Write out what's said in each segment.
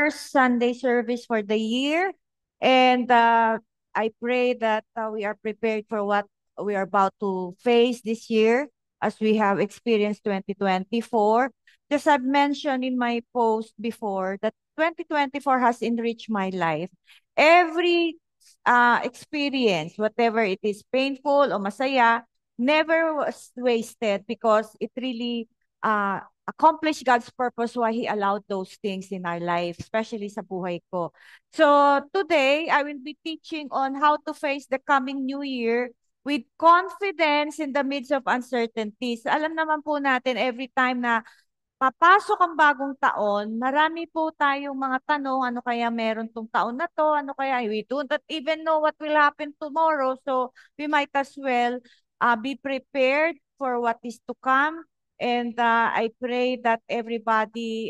first Sunday service for the year. And I pray that we are prepared for what we are about to face this year as we have experienced 2024. Just I've mentioned in my post before that 2024 has enriched my life. Every experience, whatever it is, painful or masaya, never was wasted because it really accomplish God's purpose why He allowed those things in our life, especially sa buhay ko. So today, I will be teaching on how to face the coming new year with confidence in the midst of uncertainties. Alam naman po natin every time na papasok ang bagong taon, marami po tayong mga tanong, ano kaya meron tong taon na to, ano kaya, we don't even know what will happen tomorrow, so we might as well be prepared for what is to come. And I pray that everybody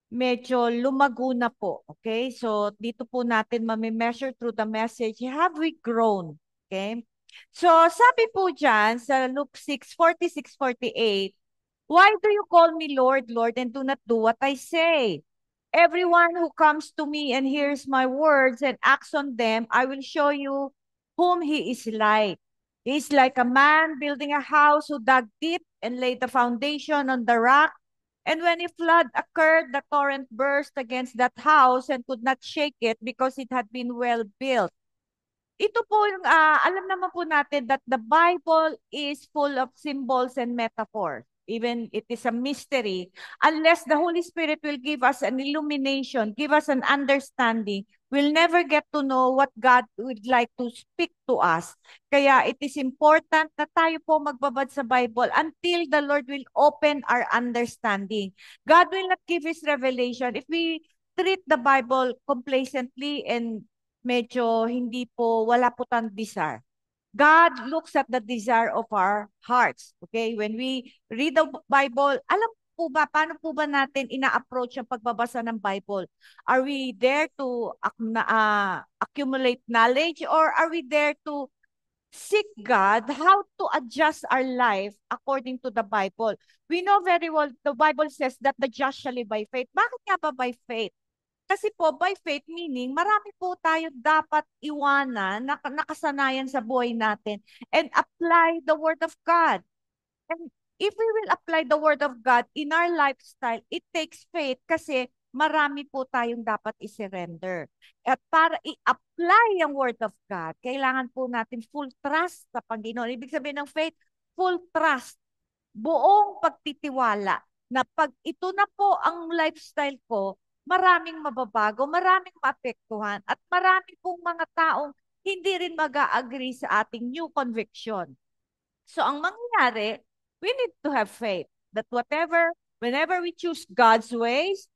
medyo lumago na po. Okay? So, dito po natin mami-measure through the message, have we grown? Okay? So, sabi po dyan sa Luke 6:46-48, why do you call me Lord, Lord, and do not do what I say? Everyone who comes to me and hears my words and acts on them, I will show you whom he is like. He is like a man building a house who dug deep and laid the foundation on the rock. And when a flood occurred, the torrent burst against that house and could not shake it because it had been well built. Ito po yung, alam naman po natin that the Bible is full of symbols and metaphors. Even it is a mystery. Unless the Holy Spirit will give us an illumination, give us an understanding, we'll never get to know what God would like to speak to us. Kaya it is important na tayo po magbabad sa Bible until the Lord will open our understanding. God will not give His revelation if we treat the Bible complacently and medyo hindi po, wala po tayong desire. God looks at the desire of our hearts. Okay? When we read the Bible, alam po ba, paano po ba natin ina-approach ang pagbabasa ng Bible? Are we there to accumulate knowledge or are we there to seek God how to adjust our life according to the Bible? We know very well, the Bible says that the just shall live by faith. Bakit nga ba by faith? Kasi po, by faith meaning, marami po tayo dapat iwanan, nakasanayan sa buhay natin, and apply the Word of God. And if we will apply the Word of God in our lifestyle, it takes faith kasi marami po tayong dapat i-surrender. At para i-apply ang Word of God, kailangan po natin full trust sa Panginoon. Ibig sabihin ng faith, full trust, buong pagtitiwala na pag ito na po ang lifestyle ko, maraming mababago, maraming maapektuhan, at marami pong mga taong hindi rin mag-agree sa ating new conviction. So ang mangyayari, we need to have faith that whenever we choose God's ways,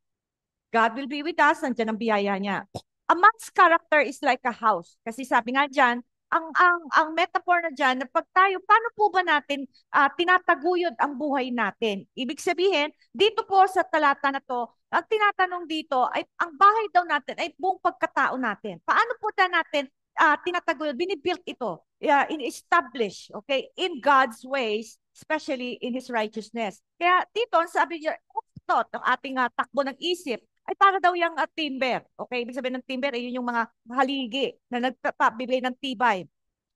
God will be with us, nandiyan ang biyaya niya. A man's character is like a house. Kasi sabi nga dyan, ang metaphor na dyan, na pag tayo, paano po ba natin tinataguyod ang buhay natin? Ibig sabihin, dito po sa talata na to, ang tinatanong dito ay ang bahay daw natin ay buong pagkatao natin. Paano po natin tinataguyod? Binibuilt ito, in-establish, okay, in God's ways, especially in His righteousness. Kaya dito, sabi niya, ito, ang ating takbo ng isip, ay para daw yung timber. Okay, ibig sabihin ng timber ay yun yung mga haligi na nagpapabibigay ng tibay.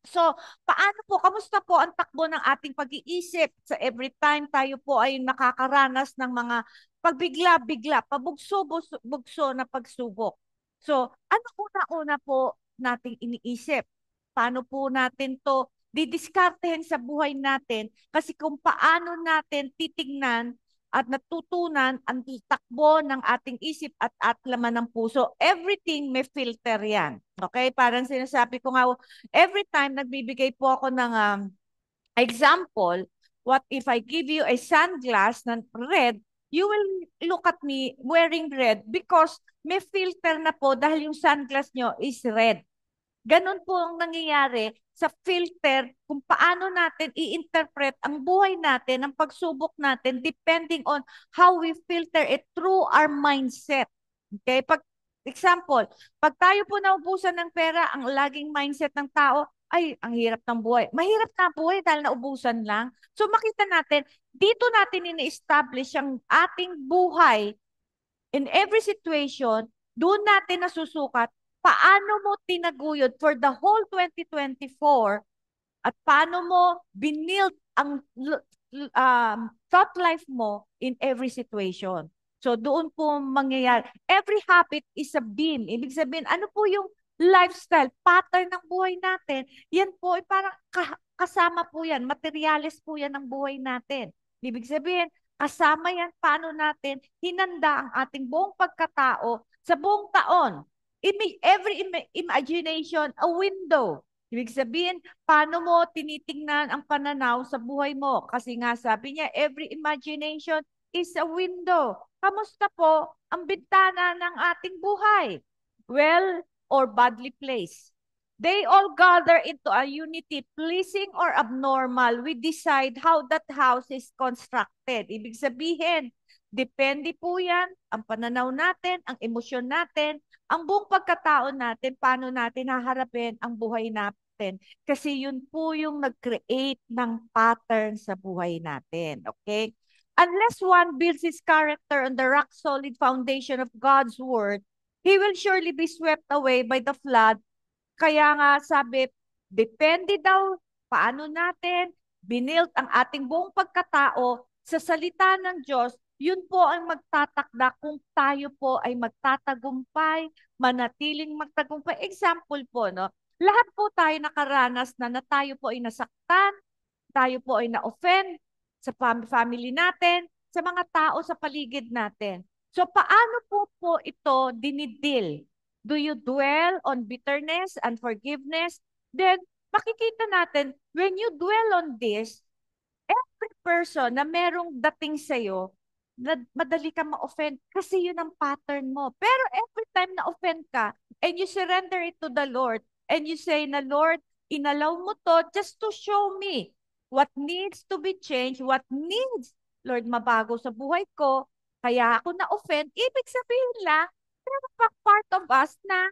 So, paano po, kamusta po ang takbo ng ating pag-iisip sa every time tayo po ay nakakaranas ng mga pagbigla-bigla, pabugso-bugso na pagsubok. So, ano una-una po nating iniisip? Paano po natin to didiskartehin sa buhay natin? Kasi kung paano natin titingnan at natutunan ang takbo ng ating isip at laman ng puso. Everything may filter yan. Okay? Parang sinasabi ko nga, every time nagbibigay po ako ng example, what if I give you a sunglass na red, you will look at me wearing red because may filter na po dahil yung sunglass nyo is red. Ganon po ang nangyayari sa filter kung paano natin i-interpret ang buhay natin, ang pagsubok natin, depending on how we filter it through our mindset. Okay? Example, pag tayo po naubusan ng pera, ang laging mindset ng tao, ay, ang hirap ng buhay. Mahirap na buhay dahil naubusan lang. So makita natin, dito natin ini-establish ang ating buhay In every situation, doon natin nasusukat paano mo tinaguyod for the whole 2024 at paano mo binild ang thought life mo in every situation. So doon po mangyayari. Every habit is a beam. Ibig sabihin, ano po yung lifestyle, pattern ng buhay natin? Yan po, ay parang kasama po yan. Materialis po yan ng buhay natin. Ibig sabihin, kasama yan paano natin hinanda ang ating buong pagkatao sa buong taon. Every imagination, a window. Ibig sabihin, paano mo tinitingnan ang pananaw sa buhay mo? Kasi nga sabi niya, every imagination is a window. Kamusta po ang bintana ng ating buhay? Well or badly placed. They all gather into a unity, pleasing or abnormal. We decide how that house is constructed. Ibig sabihin, depende po yan, ang pananaw natin, ang emosyon natin, ang buong pagkatao natin, paano natin haharapin ang buhay natin. Kasi yun po yung nag-create ng pattern sa buhay natin. Okay? Unless one builds his character on the rock-solid foundation of God's word, he will surely be swept away by the flood. Kaya nga sabi, depende daw paano natin binild ang ating buong pagkatao sa salita ng Diyos, yun po ang magtatakda kung tayo po ay magtatagumpay, manatiling magtagumpay. Example po, no? Lahat po tayo nakaranas na tayo po ay nasaktan, tayo po ay na-offend sa family natin, sa mga tao sa paligid natin. So paano po ito dinidil? Do you dwell on bitterness and forgiveness? Then, makikita natin, when you dwell on this, every person na merong dating sa'yo, na madali ka ma-offend kasi yun ang pattern mo. Pero every time na-offend ka and you surrender it to the Lord and you say na, Lord, inalaw mo to just to show me what needs to be changed, what needs, Lord, mabago sa buhay ko, kaya ako na-offend, ibig sabihin lang, pero part of us na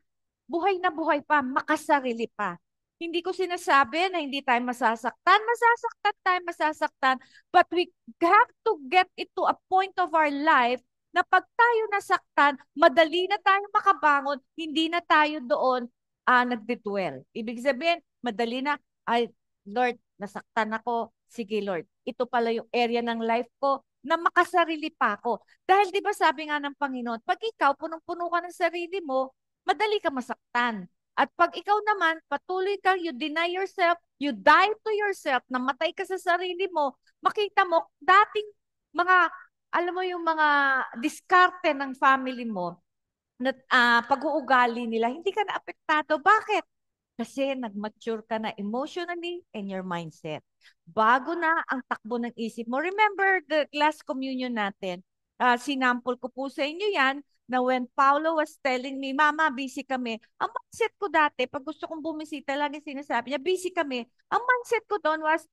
buhay pa, makasarili pa. Hindi ko sinasabi na hindi tayo masasaktan. Masasaktan tayo, masasaktan. But we have to get it to a point of our life na pag tayo nasaktan, madali na tayo makabangon, hindi na tayo doon nagdidwell. Ibig sabihin, madali na, ay, Lord, nasaktan ako. Sige, Lord, ito pala yung area ng life ko na makasarili pa ako. Dahil di ba sabi nga ng Panginoon, pag ikaw punong-puno ka ng sarili mo, madali ka masaktan. At pag ikaw naman, patuloy kang you deny yourself, you die to yourself, namatay ka sa sarili mo, makita mo, dating mga, alam mo yung mga diskarte ng family mo, na pag-uugali nila, hindi ka na apektado. Bakit? Kasi nag-mature ka na emotionally and your mindset. Bago na ang takbo ng isip mo. Remember the last communion natin, sinampol ko po sa inyo yan, na when Paulo was telling me, Mama, busy kami. Ang mindset ko dati, pag gusto kong bumisita, lagi sinasabi niya, busy kami. Ang mindset ko doon was,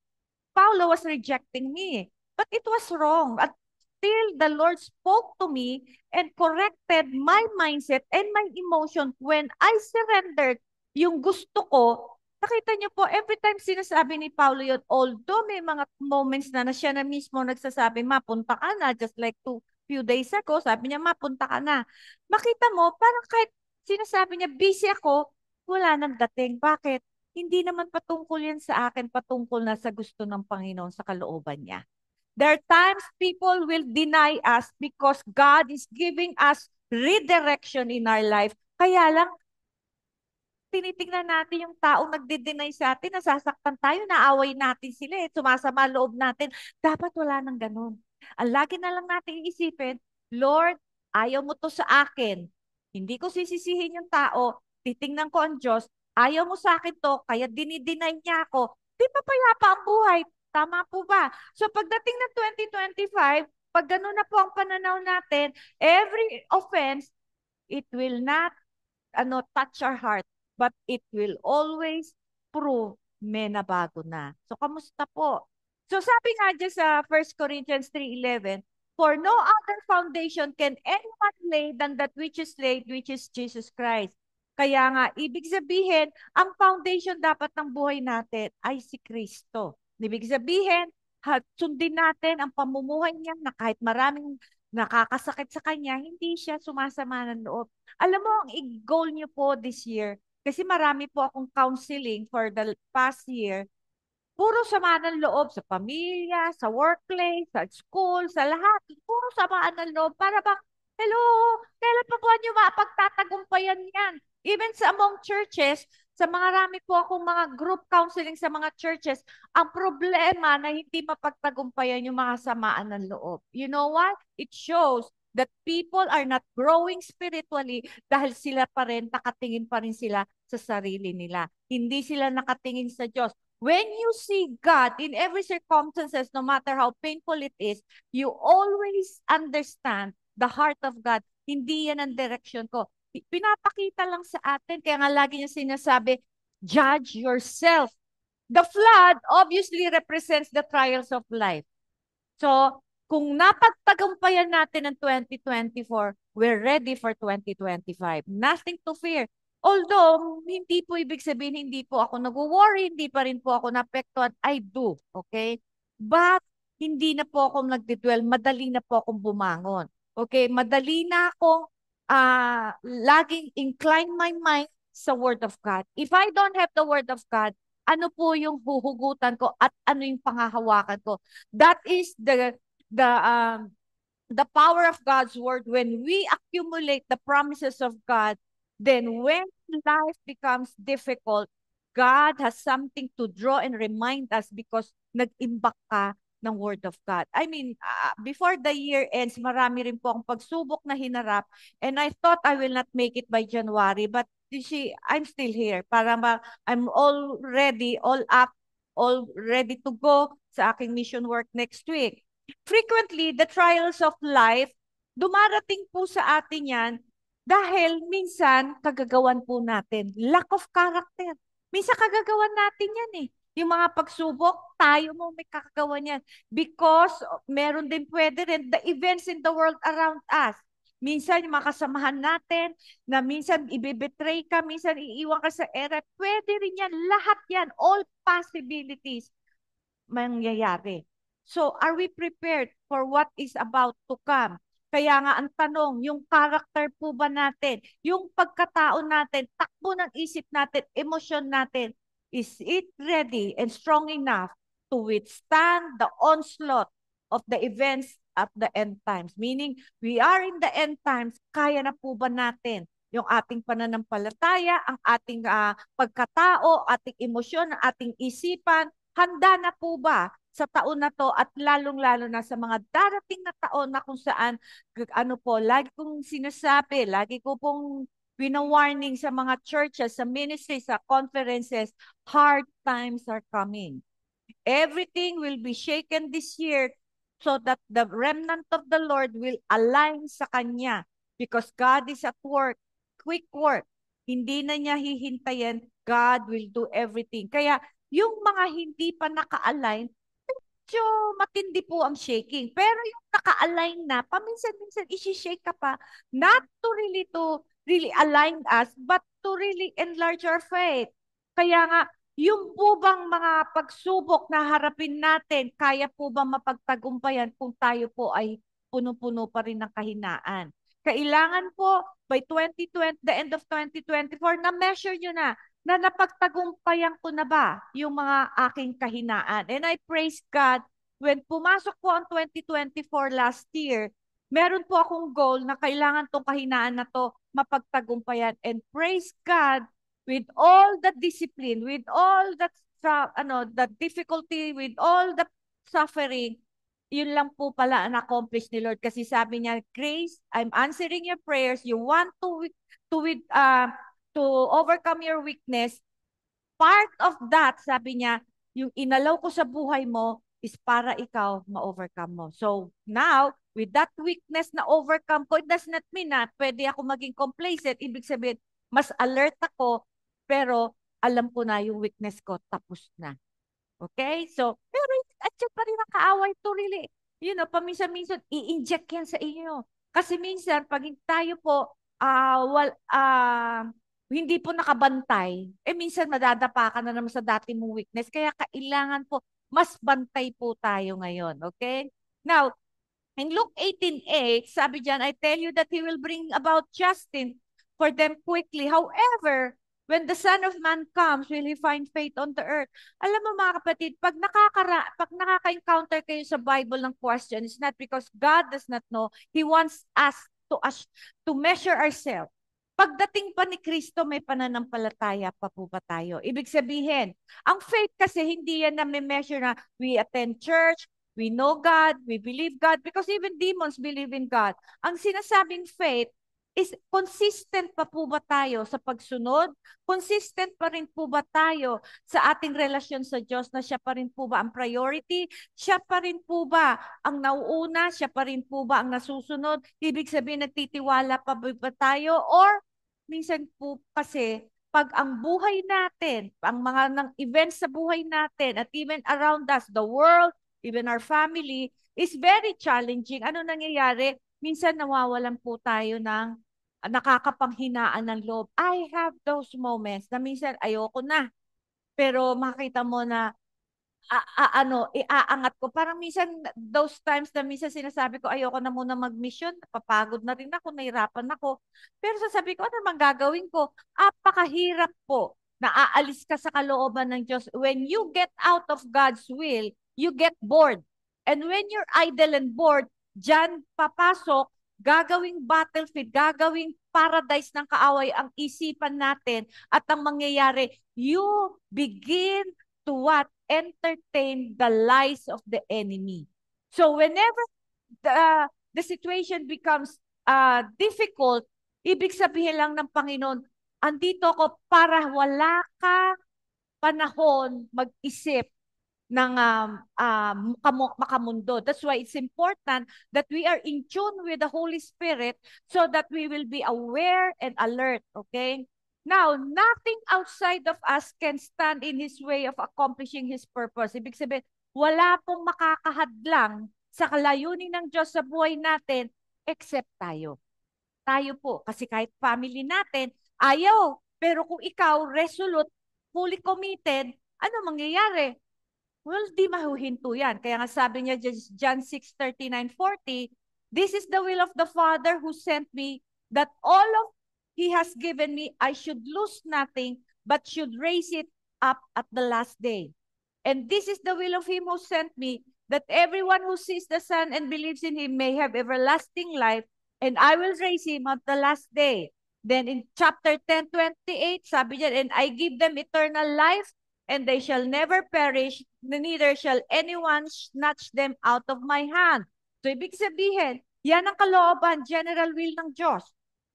Paulo was rejecting me. But it was wrong. At till the Lord spoke to me and corrected my mindset and my emotion when I surrendered yung gusto ko, nakita niyo po, every time sinasabi ni Paulo yun, although may mga moments na siya na mismo nagsasabi, mapunta ka na, just like few days ago, sabi niya, mapunta ka na. Makita mo, parang kahit sinasabi niya, busy ako, wala nang dating. Bakit? Hindi naman patungkol yan sa akin, patungkol na sa gusto ng Panginoon sa kalooban niya. There are times people will deny us because God is giving us redirection in our life. Kaya lang, tinitingnan natin yung taong nagde-deny sa atin, nasasaktan tayo, naaway natin sila, sumasama loob natin. Dapat wala nang ganun. Ang lagi na lang natin iisipin, Lord, ayaw mo to sa akin. Hindi ko sisisihin yung tao, titingnan ko ang Diyos, ayaw mo sa akin to, kaya dinideny niya ako. Di ba payapa ang buhay? Tama po ba? So pagdating ng 2025, pag gano'n na po ang pananaw natin, every offense, it will not touch our heart, but it will always prove may nabago na. So, kamusta po? So, sabi nga dyan sa 1 Corinthians 3:11, for no other foundation can anyone lay than that which is laid, which is Jesus Christ. Kaya nga, ibig sabihin, ang foundation dapat ng buhay natin ay si Kristo. Ibig sabihin, sundin natin ang pamumuhay niya na kahit maraming nakakasakit sa kanya, hindi siya sumasama ng loob. Alam mo, ang goal niyo po this year, kasi marami po akong counseling for the past year, puro sama ng loob sa pamilya, sa workplace, sa school, sa lahat. Puro samaan ng loob. Para bang, hello, kailan pa po nyo mapagtatagumpayan yan? Even sa among churches, sa mga rami po akong mga group counseling sa mga churches, ang problema na hindi mapagtagumpayan yung mga samaan ng loob. You know what? It shows that people are not growing spiritually dahil sila pa rin, nakatingin pa rin sila sa sarili nila. Hindi sila nakatingin sa Diyos. When you see God in every circumstances, no matter how painful it is, you always understand the heart of God. Hindi yan ang direction ko. Pinapakita lang sa atin, kaya nga lagi niya sinasabi, judge yourself. The flood obviously represents the trials of life. So, kung napagtagumpayan natin ang 2024, we're ready for 2025. Nothing to fear. Although, hindi po ibig sabihin, hindi po ako nag-worry, hindi pa rin po ako naapektuhan. I do, okay? But, hindi na po ako nagdidwell, madali na po akong bumangon. Okay, madali na akong laging incline my mind sa Word of God. If I don't have the Word of God, ano po yung huhugutan ko at ano yung pangahawakan ko? That is the power of God's word. When we accumulate the promises of God, then when life becomes difficult, God has something to draw and remind us because nag-imbak ka ng Word of God. I mean, before the year ends, marami rin po akong pagsubok na hinarap and I thought I will not make it by January, but I'm still here. I'm all ready, all up, all ready to go sa aking mission work next week. Frequently, the trials of life, dumarating po sa atin yan dahil minsan kagagawan po natin. Lack of character. Minsan kagagawan natin yan eh. Yung mga pagsubok, tayo mo may kakagawan yan. Because meron din pwede rin the events in the world around us. Minsan yung mga kasamahan natin, na minsan ibibetray ka, minsan iiwan ka sa ere, pwede rin yan. Lahat yan, all possibilities mangyayari. So, are we prepared for what is about to come? Kaya nga ang tanong, yung character po ba natin, yung pagkatao natin, takbo ng isip natin, emosyon natin, is it ready and strong enough to withstand the onslaught of the events at the end times? Meaning, we are in the end times, kaya na po ba natin yung ating pananampalataya, ang ating pagkatao, ating emosyon, ating isipan, handa na po ba sa taon na to at lalong-lalo na sa mga darating na taon na kung saan, ano po, lagi kong sinasabi, lagi ko pong wina-warning sa mga churches, sa ministries, sa conferences, hard times are coming. Everything will be shaken this year so that the remnant of the Lord will align sa Kanya because God is at work, quick work. Hindi na niya hihintayin, God will do everything. Kaya yung mga hindi pa naka-align, medyo matindi po ang shaking. Pero yung naka-align na, paminsan-minsan isi-shake ka pa, not to really align us, but to really enlarge our faith. Kaya nga, yung po bang mga pagsubok na harapin natin, kaya po bang mapagtagumpayan kung tayo po ay puno-puno pa rin ng kahinaan? Kailangan po by 2020, the end of 2024, na-measure nyo na napagtagumpayan ko na ba yung mga aking kahinaan. And I praise God, when pumasok po ang 2024 last year, meron po akong goal na kailangan tong kahinaan na to mapagtagumpayan. And praise God, with all the discipline, with all the difficulty, with all the suffering, yun lang po pala ang accomplish ni Lord. Kasi sabi niya, Grace, I'm answering your prayers. You want to with to overcome your weakness. Part of that, sabi niya, yung inalaw ko sa buhay mo is para ikaw ma-overcome mo. So now, with that weakness na overcome ko, it does not mean na pwede ako maging complacent. Ibig sabihin, mas alert ako, pero alam ko na yung weakness ko, tapos na. Okay? So, pero at pa rin ang kaaway to really, paminsan-minsan, i-inject yan sa inyo. Kasi minsan, pag tayo po, hindi po nakabantay, minsan madadapa ka na naman sa dati mong weakness. Kaya kailangan po, mas bantay po tayo ngayon. Okay? Now, In Luke 18:8, sabi diyan, I tell you that He will bring about justice for them quickly. However, when the Son of Man comes, will He find faith on the earth? Alam mo mga kapatid, pag nakaka-encounter kayo sa Bible ng question, it's not because God does not know. He wants us to measure ourselves. Pagdating pa ni Kristo, may pananampalataya pa po ba tayo? Ibig sabihin, ang faith kasi hindi yan na may measure na we attend church, we know God, we believe God, because even demons believe in God. Ang sinasabing faith is consistent pa po ba tayo sa pagsunod? Consistent pa rin po ba tayo sa ating relasyon sa Diyos na siya pa rin po ba ang priority? Siya pa rin po ba ang nauuna? Siya pa rin po ba ang nasusunod? Ibig sabihin, nagtitiwala pa ba tayo? Or minsan po kasi pag ang buhay natin, ang mga ng events sa buhay natin at even around us, the world, even our family, is very challenging. Ano nangyayari? Minsan nawawalan po tayo ng nakakapanghinaan ng loob. I have those moments na minsan ayoko na. Pero makita mo na iaangat ko. Parang minsan, those times na minsan sinasabi ko, ayoko na muna mag-mission, napapagod na rin ako, nahirapan ako. Pero sasabi ko, ano naman gagawin ko? Apakahirap po na aalis ka sa kalooban ng Diyos. When you get out of God's will, you get bored. And when you're idle and bored, dyan papasok, gagawing battlefield, gagawing paradise ng kaaway ang isipan natin at ang mangyayari, you begin to what? Entertain the lies of the enemy. So whenever the situation becomes difficult, ibig sabihin lang ng Panginoon, andito ako para wala ka panahon mag-isip ng makamundo. That's why it's important that we are in tune with the Holy Spirit so that we will be aware and alert, okay? Now, nothing outside of us can stand in His way of accomplishing His purpose. Ibig sabihin, wala pong makakahadlang sa kalayunin ng Diyos sa buhay natin except tayo. Tayo po. Kasi kahit family natin, ayaw. Pero kung ikaw, resolute, fully committed, ano mangyayari? Well, di mahuhinto yan. Kaya nga sabi niya, John 6:39-40, this is the will of the Father who sent me, that all of He has given me, I should lose nothing, but should raise it up at the last day. And this is the will of Him who sent me, that everyone who sees the Son and believes in Him may have everlasting life, and I will raise him at the last day. Then in chapter 10:28, sabi niya, and I give them eternal life, and they shall never perish, neither shall anyone snatch them out of my hand. So, ibig sabihin, yan ang kalooban, general will ng Diyos.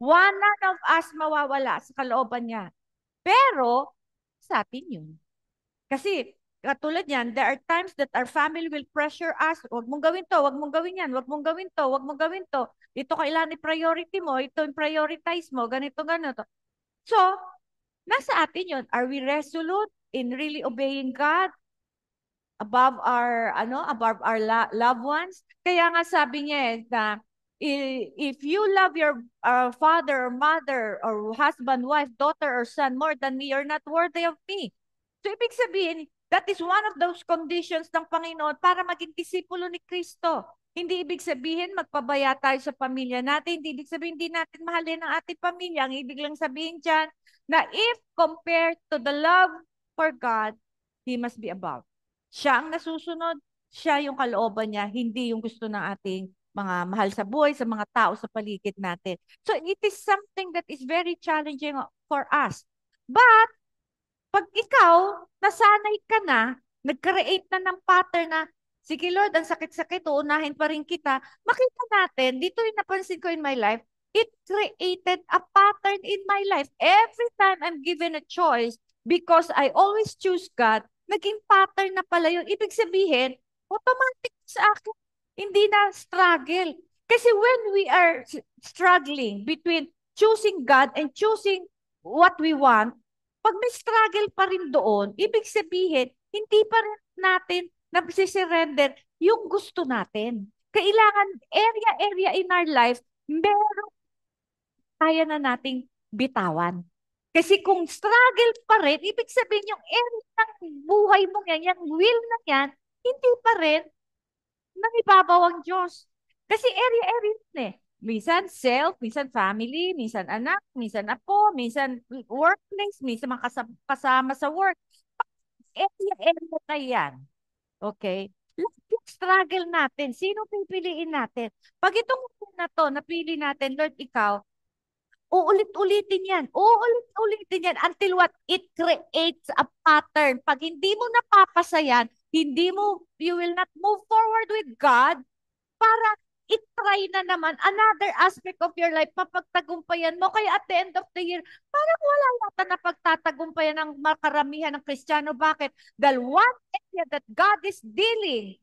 None of us mawawala sa kalooban niya. Pero, sa atin yun. Kasi, katulad yan, there are times that our family will pressure us, wag mong gawin to, wag mong gawin yan, wag mong gawin to, wag mong gawin to. Ito kailangan i-priority mo, ito i-prioritize mo, ganito, ganito. So, nasa atin yun. Are we resolute in really obeying God above our loved ones? Kaya nga sabi niya na if you love your father or mother or husband, wife, daughter or son more than me, you're not worthy of me. So ibig sabihin, that is one of those conditions ng Panginoon para maging disipulo ni Kristo. Hindi ibig sabihin magpabaya tayo sa pamilya natin. Hindi ibig sabihin hindi natin mahalin ang ating pamilya. Ang ibig lang sabihin dyan na if compared to the love for God, He must be above. Siya ang nasusunod, siya yung kalooban niya, hindi yung gusto ng ating mga mahal sa buhay, sa mga tao sa paligid natin. So it is something that is very challenging for us. But pag ikaw, nasanay ka na, nag-create na ng pattern na, sige Lord, ang sakit-sakit, uunahin pa rin kita, makita natin, dito yung napansin ko in my life, it created a pattern in my life. Every time I'm given a choice, because I always choose God, naging pattern na pala yun. Ibig sabihin, automatic sa akin, hindi na struggle. Kasi when we are struggling between choosing God and choosing what we want, pag may struggle pa rin doon, ibig sabihin, hindi pa rin natin nagsisurrender yung gusto natin. Kailangan area in our life, meron kaya na nating bitawan. Kasi kung struggle pa rin, ibig sabihin yung area ng buhay mo yan, yung will na yan, hindi pa rin nangibabaw ang Diyos. Kasi area-area yun eh. Minsan self, minsan family, minsan anak, minsan apo, minsan workplace, minsan kasama sa work. Area-area na yan. Okay? Lahat yung struggle natin. Sino pipiliin natin? Pag itong na to, napili natin, Lord, ikaw, uulit-ulitin yan. Uulit-ulitin yan until what? It creates a pattern. Pag hindi mo napapasa yan, you will not move forward with God para i-try na naman another aspect of your life, mapagtagumpayan mo. Kaya at the end of the year, parang wala yata na pagtatagumpayan ng makaramihan ng Kristiyano. Bakit? Dahil one area that God is dealing,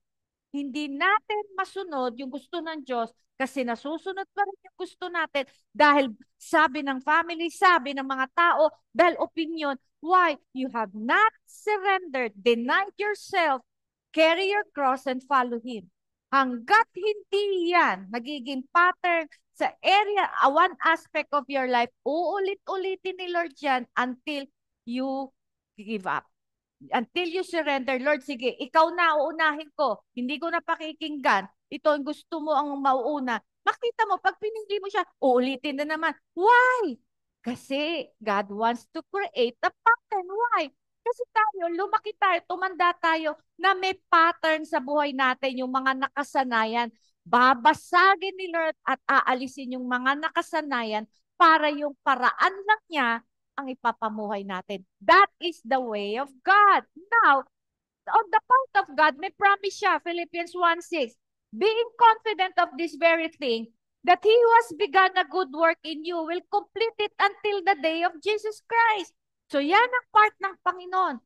hindi natin masunod yung gusto ng Diyos kasi nasusunod pa rin yung gusto natin dahil sabi ng family, sabi ng mga tao, dahil opinion. Why? You have not surrendered, denied yourself, carry your cross and follow Him. Hanggat hindi yan nagiging pattern sa area, one aspect of your life, uulit-ulitin ni Lord yan until you give up. Until you surrender, Lord, sige, ikaw na uunahin ko. Hindi ko na pakikinggan. Ito ang gusto mo ang mauuna. Makita mo, pag pinili mo siya, uulitin na naman. Why? Kasi God wants to create a pattern. Why? Kasi tayo, lumaki tayo, tumanda tayo na may pattern sa buhay natin, yung mga nakasanayan. Babasagin ni Lord at aalisin yung mga nakasanayan para yung paraan lang niya ang ipapamuhay natin. That is the way of God. Now, on the part of God, may promise siya, Philippians 1:6, being confident of this very thing, that He who has begun a good work in you will complete it until the day of Jesus Christ. So yan ang part ng Panginoon.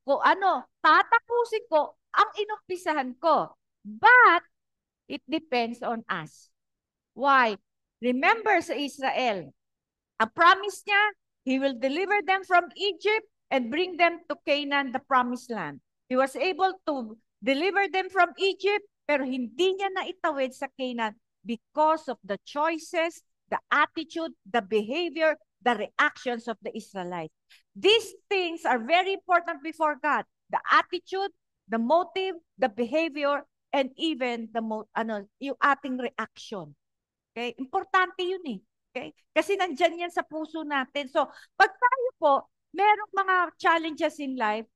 Kung ano, tatapusin ko ang inumpisahan ko. But, it depends on us. Why? Remember sa Israel, ang promise niya, He will deliver them from Egypt and bring them to Canaan, the promised land. He was able to deliver them from Egypt, pero hindi niya naitawid sa Canaan because of the choices, the attitude, the behavior, the reactions of the Israelites. These things are very important before God. The attitude, the motive, the behavior, and even yung ating reaction. Okay? Importante yun eh. Okay? Kasi nandyan yan sa puso natin. So, pag tayo po, merong mga challenges in life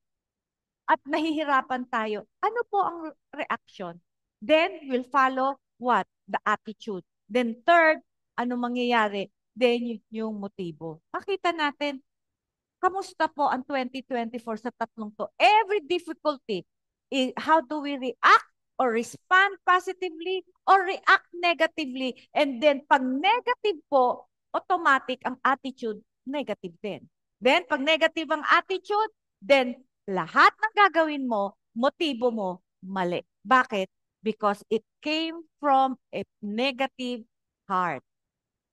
at nahihirapan tayo, ano po ang reaction? Then, we'll follow what? The attitude. Then, third, ano mangyayari? Then, yung motibo. Makita natin, kamusta po ang 2024 sa tatlong to? Every difficulty, how do we react or respond positively or react negatively? And then pag negative po, automatic ang attitude, negative din. Then pag negative ang attitude, then lahat ng gagawin mo, motibo mo, mali. Bakit? Because it came from a negative heart,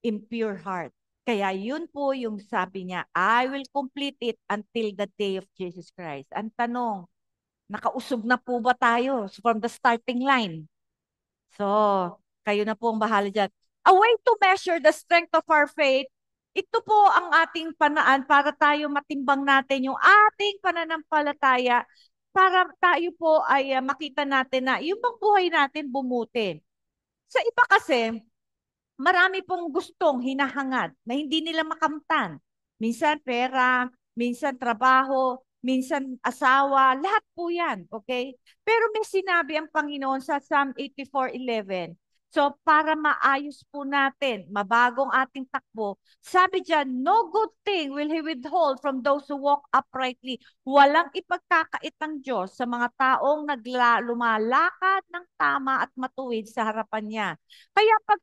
impure heart. Kaya yun po yung sabi niya, I will complete it until the day of Jesus Christ. Ang tanong, nakausog na po ba tayo from the starting line? So, kayo na po ang bahala dyan. A way to measure the strength of our faith, ito po ang ating panaan para tayo matimbang natin yung ating pananampalataya para tayo po ay makita natin na yung bang buhay natin bumuti. Sa iba kasi, marami pong gustong hinahangad na hindi nila makamtan. Minsan pera, minsan trabaho, minsan asawa, lahat po yan, okay? Pero may sinabi ang Panginoon sa Psalm 84:11. So para maayos po natin, mabagong ating takbo, sabi diyan, no good thing will He withhold from those who walk uprightly. Walang ipagkakait ng Diyos sa mga taong lumalakad ng tama at matuwid sa harapan niya. Kaya pag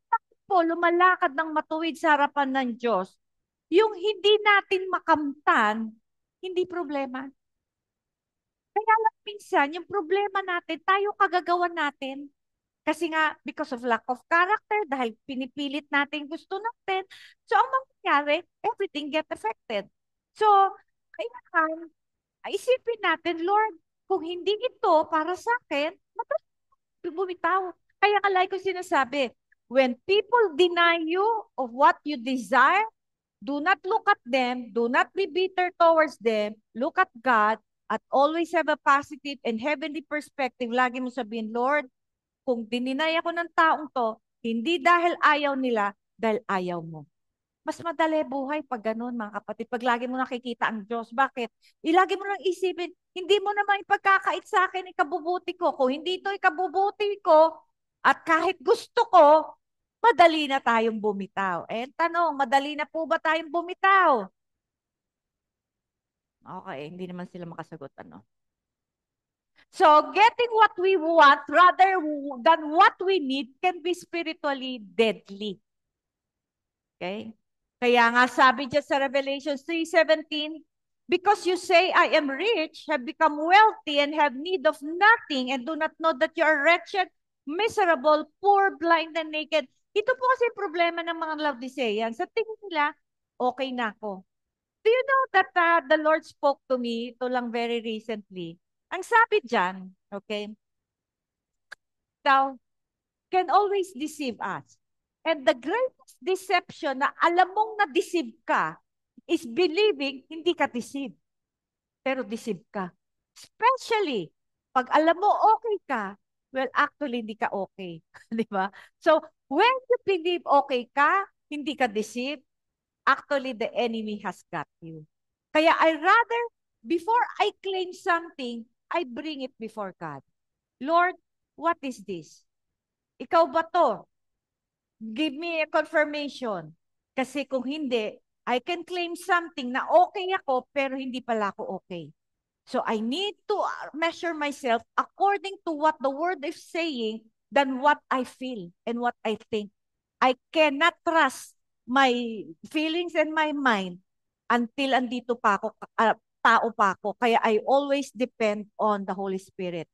po lumalakad ng matuwid sa harapan ng Diyos, yung hindi natin makamtan, hindi problema. Kaya lang minsan, yung problema natin, tayo kagagawan natin. Kasi nga, because of lack of character, dahil pinipilit natin gusto natin, so ang mangyayari, everything get affected. So, kailangan, isipin natin, Lord, kung hindi ito para sa akin, bumitaw. Kaya nga like ko sinasabi, when people deny you of what you desire, do not look at them, do not be bitter towards them, look at God, at always have a positive and heavenly perspective. Lagi mo sabihin, Lord, kung dininay ako ng taong to, Hindi dahil ayaw nila, dahil ayaw mo. Mas madali buhay pag ganun, mga kapatid. Pag lagi mo nakikita ang Diyos. Bakit? Ilagi mo lang isipin, hindi mo naman ipagkakait sa akin ikabubuti ko. Kung hindi ito ikabubuti ko, at kahit gusto ko, madali na tayong bumitaw. Eh, tanong, madali na po ba tayong bumitaw? Okay, hindi naman sila makasagot. Ano? So, getting what we want rather than what we need can be spiritually deadly. Okay? Kaya nga sabi dyan sa Revelation 3:17, because you say, I am rich, have become wealthy, and have need of nothing, and do not know that you are wretched, miserable, poor, blind, and naked. Ito po kasi yung problema ng mga Laodiceans. Sa tingin nila, okay na ako. Do you know that the Lord spoke to me, ito lang very recently. Ang sabi dyan, okay, thou can always deceive us. And the greatest deception na alam mong na-deceive ka is believing hindi ka deceive, pero deceive ka. Especially, pag alam mo okay ka, well, actually, hindi ka okay. Di ba? So, when you believe okay ka, hindi ka deceive, actually, the enemy has got you. Kaya I rather, before I claim something, I bring it before God. Lord, what is this? Ikaw ba to? Give me a confirmation. Kasi kung hindi, I can claim something na okay ako, pero hindi pala ako okay. So I need to measure myself according to what the word is saying than what I feel and what I think. I cannot trust my feelings and my mind until andito pa ako, tao pa ako. Kaya I always depend on the Holy Spirit.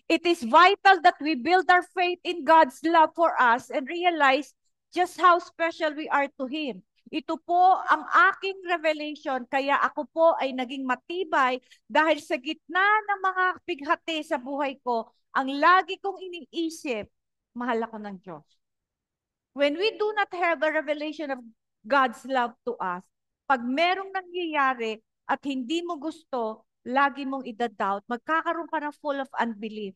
It is vital that we build our faith in God's love for us and realize just how special we are to Him. Ito po ang aking revelation, kaya ako po ay naging matibay dahil sa gitna ng mga bighati sa buhay ko, ang lagi kong iniisip, mahal ako ng Diyos. When we do not have a revelation of God's love to us, pag merong nangyayari at hindi mo gusto, lagi mong idadoubt, magkakaroon ka ng full of unbelief.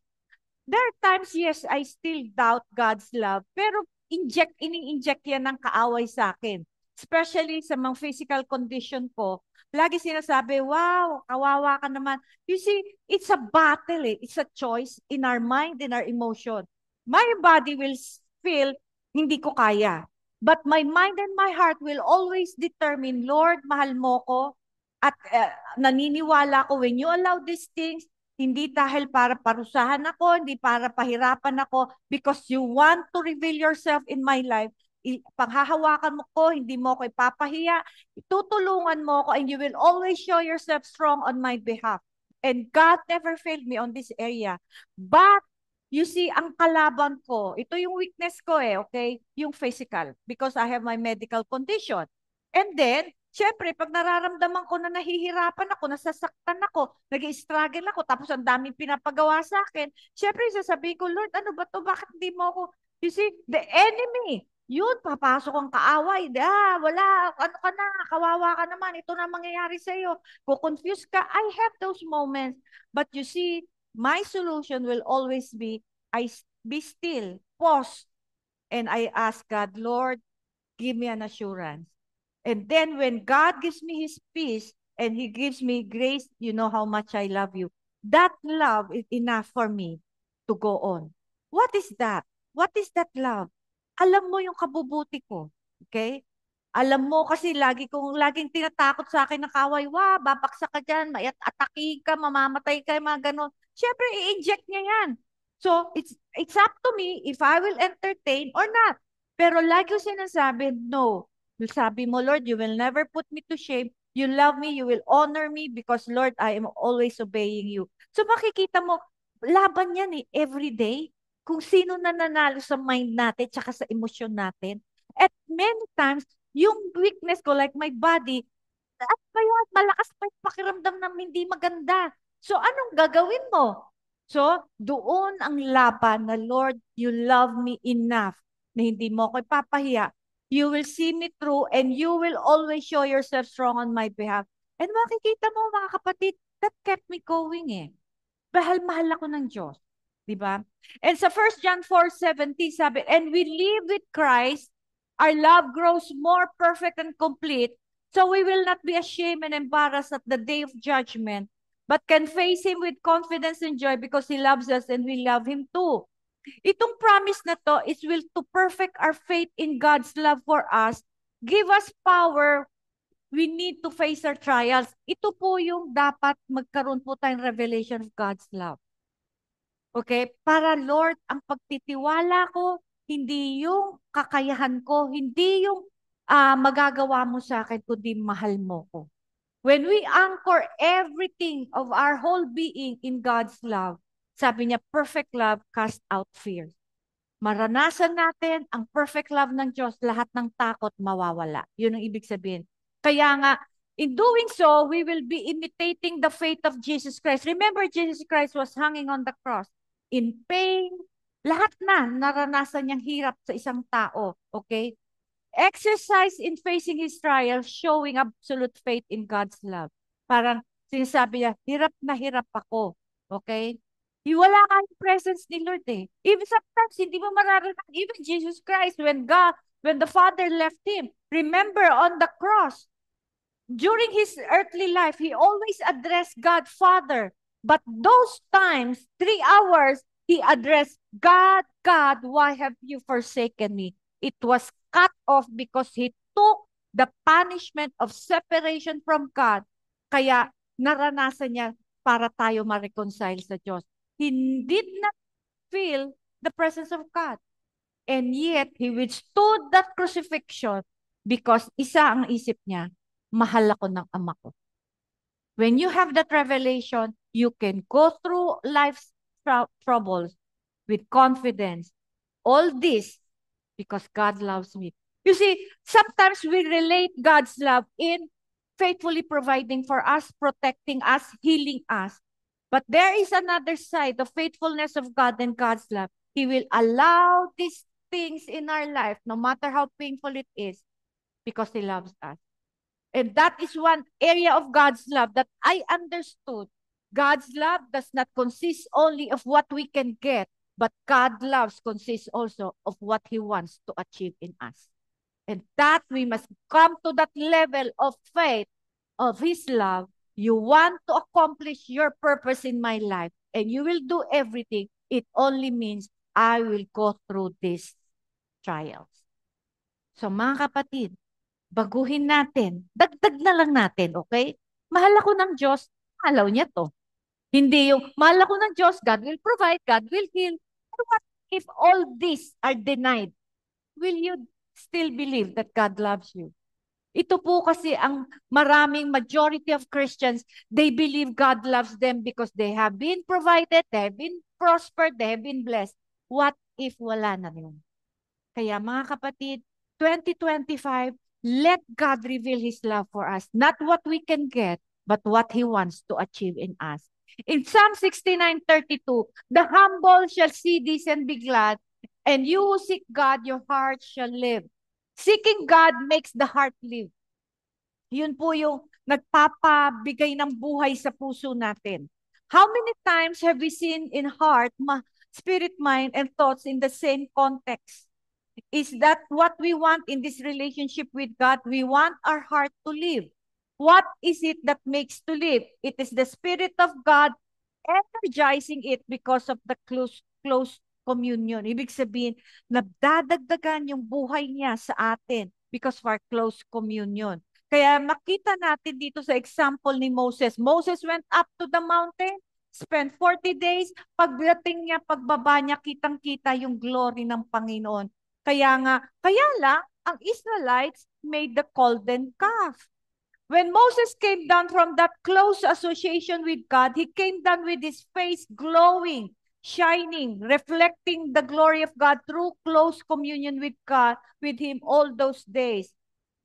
There are times, yes, I still doubt God's love, pero ini-inject yan ng kaaway sa akin. Especially sa mga physical condition ko. Lagi sinasabi, wow, kawawa ka naman. You see, it's a battle eh. It's a choice in our mind, in our emotion. My body will feel, hindi ko kaya. But my mind and my heart will always determine, Lord, mahal mo ko. At naniniwala ko, when you allow these things, hindi dahil para parusahan ako, hindi para pahirapan ako, because you want to reveal yourself in my life. Panghahawakan mo ko, hindi mo ko ipapahiya, tutulungan mo ko, and you will always show yourself strong on my behalf. And God never failed me on this area. But, you see, ang kalaban ko, ito yung weakness ko okay? Yung physical, because I have my medical condition. And then, siyempre, pag nararamdaman ko na nahihirapan ako, nasasaktan ako, nag-i-struggle ako, tapos ang daming pinapagawa sa akin, siyempre, sasabihin ko, Lord, ano ba to? Bakit hindi mo ako? You see, the enemy, yun, papasok ang kaaway. Wala, ano ka na, kawawa ka naman, ito na mangyayari sa iyo. Ko-confuse ka. I have those moments. But you see, my solution will always be, be still, pause, and I ask God, Lord, give me an assurance. And then when God gives me His peace and He gives me grace, you know how much I love you. That love is enough for me to go on. What is that? What is that love? Alam mo yung kabubuti ko. Okay? Alam mo kasi laging tinatakot sa akin ng kaway, babaksak ka dyan, atake ka, mamamatay ka, mga ganon. Siyempre, i-inject niya yan. So, it's up to me if I will entertain or not. Pero lagi ko sinasabi, no. Sabi mo, Lord, you will never put me to shame. You love me, you will honor me because, Lord, I am always obeying you. So makikita mo, laban yan every day. Kung sino na nanalo sa mind natin tsaka sa emosyon natin. At many times, yung weakness ko, like my body, at kaya malakas pa yung pakiramdam na hindi maganda. So anong gagawin mo? So, doon ang laban na, Lord, you love me enough na hindi mo ako ipapahiya. You will see me through and you will always show yourself strong on my behalf. And makikita mo, mga kapatid, that kept me going Dahil mahal ako ng Diyos. Di ba? And sa 1 John 4:17 sabi, and we live with Christ, our love grows more perfect and complete, so we will not be ashamed and embarrassed at the day of judgment, but can face Him with confidence and joy because He loves us and we love Him too. Itong promise na to is will to perfect our faith in God's love for us, give us power, we need to face our trials. Ito po yung dapat magkaroon po tayong revelation of God's love. Okay? Para Lord, ang pagtitiwala ko, hindi yung kakayahan ko, hindi yung magagawa mo sa akin, kundi mahal mo ko. When we anchor everything of our whole being in God's love, sabi niya, perfect love cast out fear. Maranasan natin ang perfect love ng Diyos, lahat ng takot mawawala. Yun ang ibig sabihin. Kaya nga, in doing so, we will be imitating the faith of Jesus Christ. Remember, Jesus Christ was hanging on the cross in pain. Lahat na naranasan niyang hirap sa isang tao. Okay? Exercise in facing his trials, showing absolute faith in God's love. Parang sinasabi niya, hirap na hirap ako. Okay? Wala ka yung presence ni Lord eh. Even sometimes, hindi mo mararanasan, even Jesus Christ, when the Father left Him, remember on the cross, during His earthly life, He always addressed God, Father. But those times, 3 hours, He addressed, God, God, why have you forsaken me? It was cut off because He took the punishment of separation from God. Kaya naranasan niya para tayo ma-reconcile sa Diyos. He did not feel the presence of God. And yet, He withstood that crucifixion because isa ang isip niya, mahal ako ng Ama ko. When you have that revelation, you can go through life's troubles with confidence. All this because God loves me. You see, sometimes we relate God's love in faithfully providing for us, protecting us, healing us. But there is another side, the faithfulness of God and God's love. He will allow these things in our life, no matter how painful it is, because He loves us. And that is one area of God's love that I understood. God's love does not consist only of what we can get, but God loves consists also of what He wants to achieve in us. And that we must come to that level of faith of His love. You want to accomplish your purpose in my life and you will do everything. It only means I will go through these trials. So mga kapatid, baguhin natin. Dagdag na lang natin, okay? Mahal ako ng Diyos, alaw niya to. Hindi yung, mahal ako ng Diyos, God will provide, God will heal. But what if all these are denied? Will you still believe that God loves you? Ito po kasi ang maraming majority of Christians, they believe God loves them because they have been provided, they have been prospered, they have been blessed. What if wala na yun? Kaya mga kapatid, 2025, let God reveal His love for us. Not what we can get, but what He wants to achieve in us. In Psalm 69:32, the humble shall see this and be glad, and you who seek God, your heart shall live. Seeking God makes the heart live. Yun po yung nagpapabigay ng buhay sa puso natin. How many times have we seen in heart, spirit, mind, and thoughts in the same context? Is that what we want in this relationship with God? We want our heart to live. What is it that makes to live? It is the Spirit of God energizing it because of the close communion. Ibig sabihin, nadadagdagan yung buhay niya sa atin because of our close communion. Kaya makita natin dito sa example ni Moses. Moses went up to the mountain, spent 40 days. Pagdating niya, pagbaba niya, kitang-kita yung glory ng Panginoon. Kaya lang, ang Israelites made the golden calf. When Moses came down from that close association with God, he came down with his face glowing, shining, reflecting the glory of God through close communion with God, with Him all those days.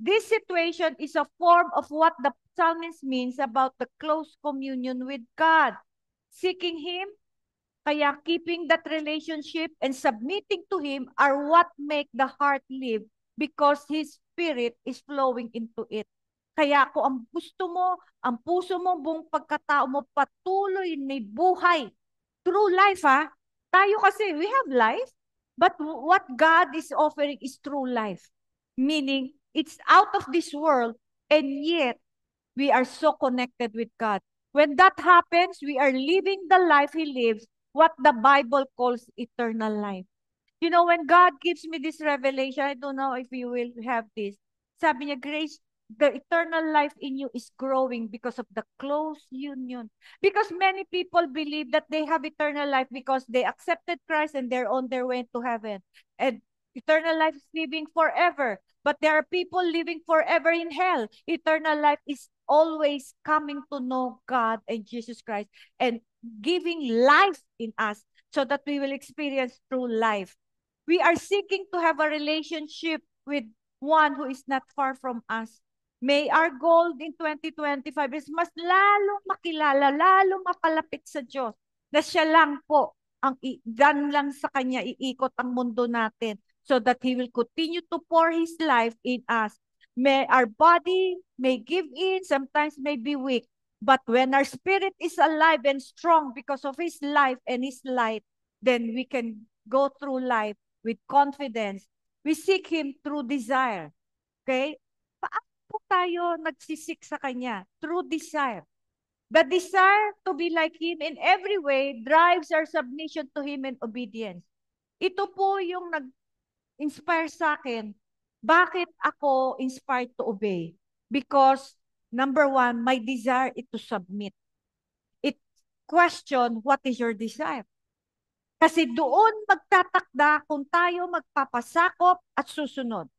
This situation is a form of what the psalmist means about the close communion with God. Seeking Him, kaya keeping that relationship and submitting to Him are what make the heart live because His Spirit is flowing into it. Kaya kung ang gusto mo, ang puso mo, buong pagkatao mo, patuloy may buhay. Through life, Tayo kasi, we have life, but what God is offering is true life. Meaning, it's out of this world, and yet, we are so connected with God. When that happens, we are living the life He lives, what the Bible calls eternal life. You know, when God gives me this revelation, I don't know if you will have this. Sabi niya, Grace, the eternal life in you is growing because of the close union. Because many people believe that they have eternal life because they accepted Christ and they're on their way to heaven. And eternal life is living forever. But there are people living forever in hell. Eternal life is always coming to know God and Jesus Christ and giving life in us so that we will experience true life. We are seeking to have a relationship with one who is not far from us. May our goal in 2025 is mas lalong makilala, lalong makalapit sa Diyos na siya lang po ang dan lang sa Kanya iikot ang mundo natin so that He will continue to pour His life in us. May our body may give in, sometimes may be weak, but when our spirit is alive and strong because of His life and His light, then we can go through life with confidence. We seek Him through desire. Okay? Paano po tayo nagsisik sa Kanya? Through desire. The desire to be like Him in every way drives our submission to Him and obedience. Ito po yung nag-inspire sa akin. Bakit ako inspired to obey? Because, number one, my desire is to submit. It question, what is your desire? Kasi doon magtatakda kung tayo magpapasakop at susunod.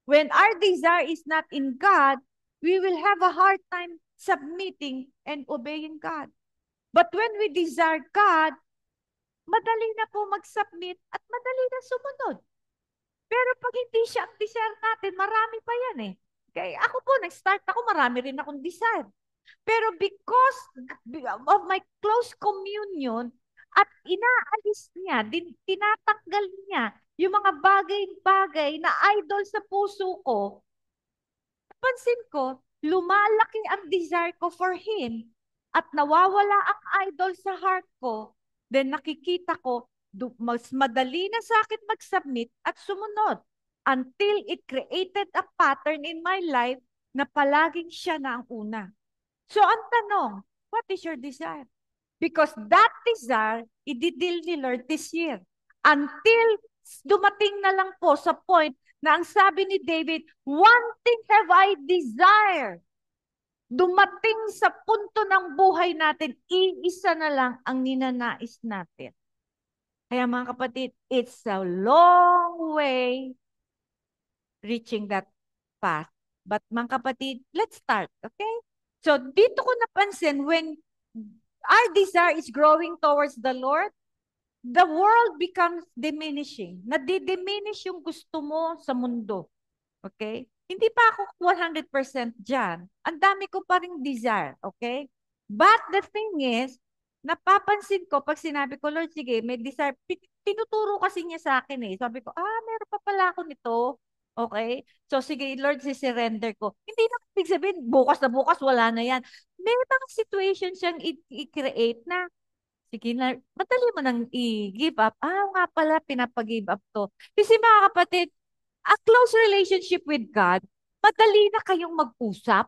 When our desire is not in God, we will have a hard time submitting and obeying God. But when we desire God, madali na po mag-submit at madali na sumunod. Pero pag hindi siya ang desire natin, marami pa yan eh. Kaya ako po, nag-start ako, marami rin akong desire. Pero because of my close communion, at inaalis niya, tinatanggal niya yung mga bagay-bagay na idol sa puso ko, napansin ko, lumalaki ang desire ko for Him at nawawala ang idol sa heart ko, then nakikita ko, mas madali na sa akin mag-submit at sumunod until it created a pattern in my life na palaging siya na ang una. So, ang tanong, what is your desire? Because that desire, ididil ni Lord this year. Until dumating na lang po sa point na ang sabi ni David, one thing have I desire. Dumating sa punto ng buhay natin, iisa na lang ang ninanais natin. Kaya mga kapatid, it's a long way reaching that path. But mga kapatid, let's start, okay? So dito ko napansin, when our desire is growing towards the Lord, the world becomes diminishing. Nadidiminish yung gusto mo sa mundo. Okay? Hindi pa ako 100% dyan. Ang dami ko pa rin desire. Okay? But the thing is, napapansin ko, pag sinabi ko, Lord, sige, may desire. Tinuturo kasi niya sa akin eh. Sabi ko, meron pa pala ako nito. Okay? So, sige, Lord, si-surrender ko. Hindi na ibig sabihin, bukas na bukas, wala na yan. May mga situation siyang i-create na, sige na, madali mo nang i-give up. Nga pala, pinapag-give up to. Kasi mga kapatid, a close relationship with God, madali na kayong mag-usap.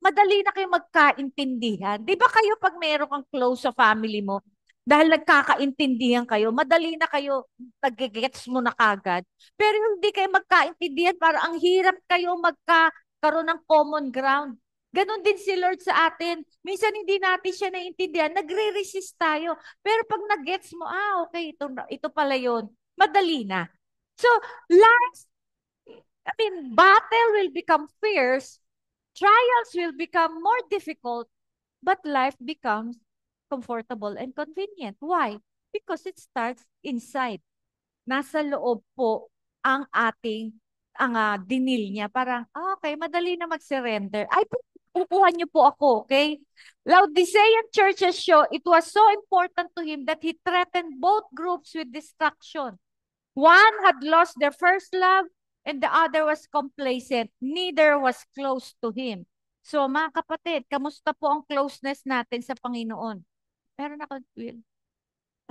Madali na kayong magkaintindihan. Di ba kayo pag meron kang close sa family mo, dahil nagkakaintindihan kayo, madali na kayo, nag-gets mo na kagad. Pero yung hindi kayo magkaintindihan, parang ang hirap kayo magkakaroon ng common ground. Ganon din si Lord sa atin. Minsan hindi natin siya naiintindihan, nagre-resist tayo. Pero pag nag-gets mo, okay, ito pala yun. Madali na. So, battle will become fierce, trials will become more difficult, but life becomes comfortable and convenient. Why? Because it starts inside. Nasa loob po ang ating dinil niya. Parang, okay, madali na mag-surrender. Ay, kukuha niyo po ako, okay? Laodicean churches show it was so important to him that he threatened both groups with destruction. One had lost their first love and the other was complacent. Neither was close to him. So mga kapatid, kamusta po ang closeness natin sa Panginoon? Meron ako, Will.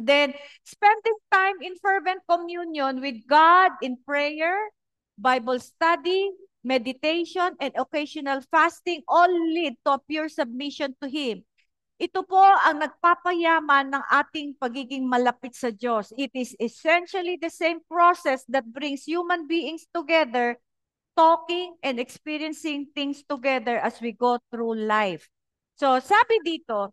Then, spending time in fervent communion with God in prayer, Bible study, meditation, and occasional fasting all lead to a pure submission to Him. Ito po ang nagpapayaman ng ating pagiging malapit sa Diyos. It is essentially the same process that brings human beings together, talking and experiencing things together as we go through life. So, sabi dito,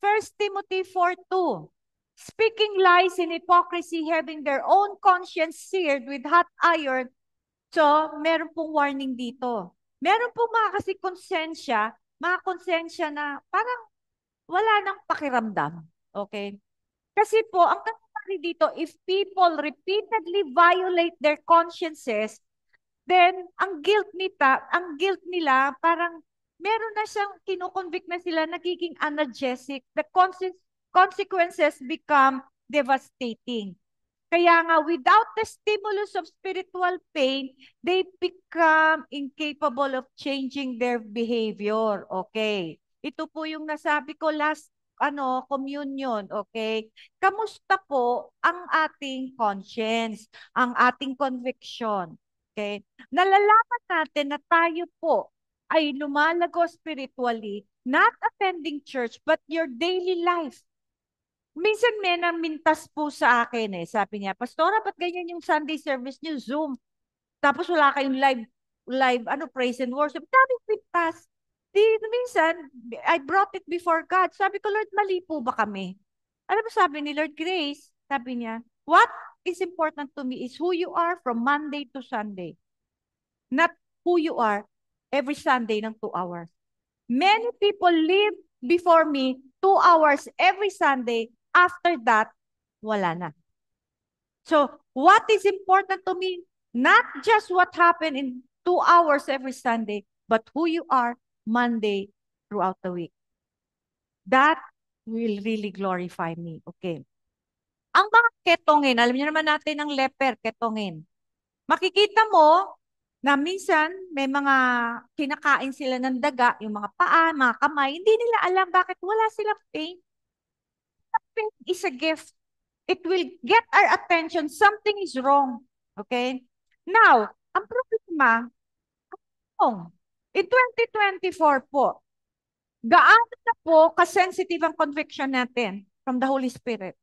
1 Timothy 4:2, speaking lies in hypocrisy, having their own conscience seared with hot iron. So, meron pong warning dito. Meron pong mga konsensya na parang wala nang pakiramdam. Okay? Kasi po, ang nangyayari dito, if people repeatedly violate their consciences, then ang guilt nila, parang meron na siyang kinoconvict na sila, nagiging analgesic. The consequences become devastating. Kaya nga, without the stimulus of spiritual pain, they become incapable of changing their behavior. Okay. Ito po yung nasabi ko last communion, okay? Kamusta po ang ating conscience, ang ating conviction, okay? Nalalaman natin na tayo po ay lumalago spiritually, not attending church, but your daily life. Minsan may namintas po sa akin eh. Sabi niya, Pastora, ba't ganyan yung Sunday service niyo, Zoom? Tapos wala kayong praise and worship. Daming pintas. Minsan, I brought it before God. Sabi ko, Lord, mali po ba kami? Alam mo sabi ni Lord Grace, sabi niya, what is important to me is who you are from Monday to Sunday. Not who you are every Sunday ng 2 hours. Many people live before me 2 hours every Sunday. After that, wala na. So, what is important to me, not just what happened in 2 hours every Sunday, but who you are Monday throughout the week. That will really glorify me. Okay. Ang mga ketongin, alam niyo naman natin ang leper, ketongin. Makikita mo na minsan may mga kinakain sila ng daga, yung mga paa, mga kamay, hindi nila alam bakit wala silang pain. Pain is a gift. It will get our attention. Something is wrong. Okay? Now, ang problema, in 2024 po, gaano na po kasensitive ang conviction natin from the Holy Spirit?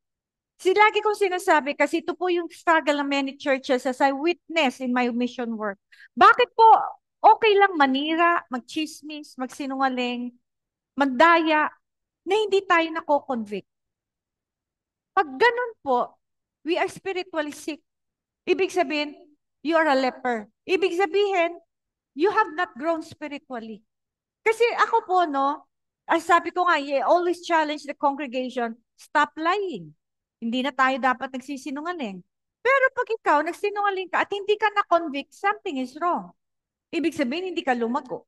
Lagi kong sinasabi, kasi ito po yung struggle ng many churches as I witness in my mission work. Bakit po okay lang manira, magchismis, magsinungaling, magdaya, na hindi tayo nako-convict? Pag ganun po, we are spiritually sick. Ibig sabihin, you are a leper. Ibig sabihin, you have not grown spiritually. Kasi ako po, no, sabi ko nga, always challenge the congregation, stop lying. Hindi na tayo dapat nagsisinungaling. Pero pag ikaw, nagsinungaling ka at hindi ka na-convict, something is wrong. Ibig sabihin, hindi ka lumago.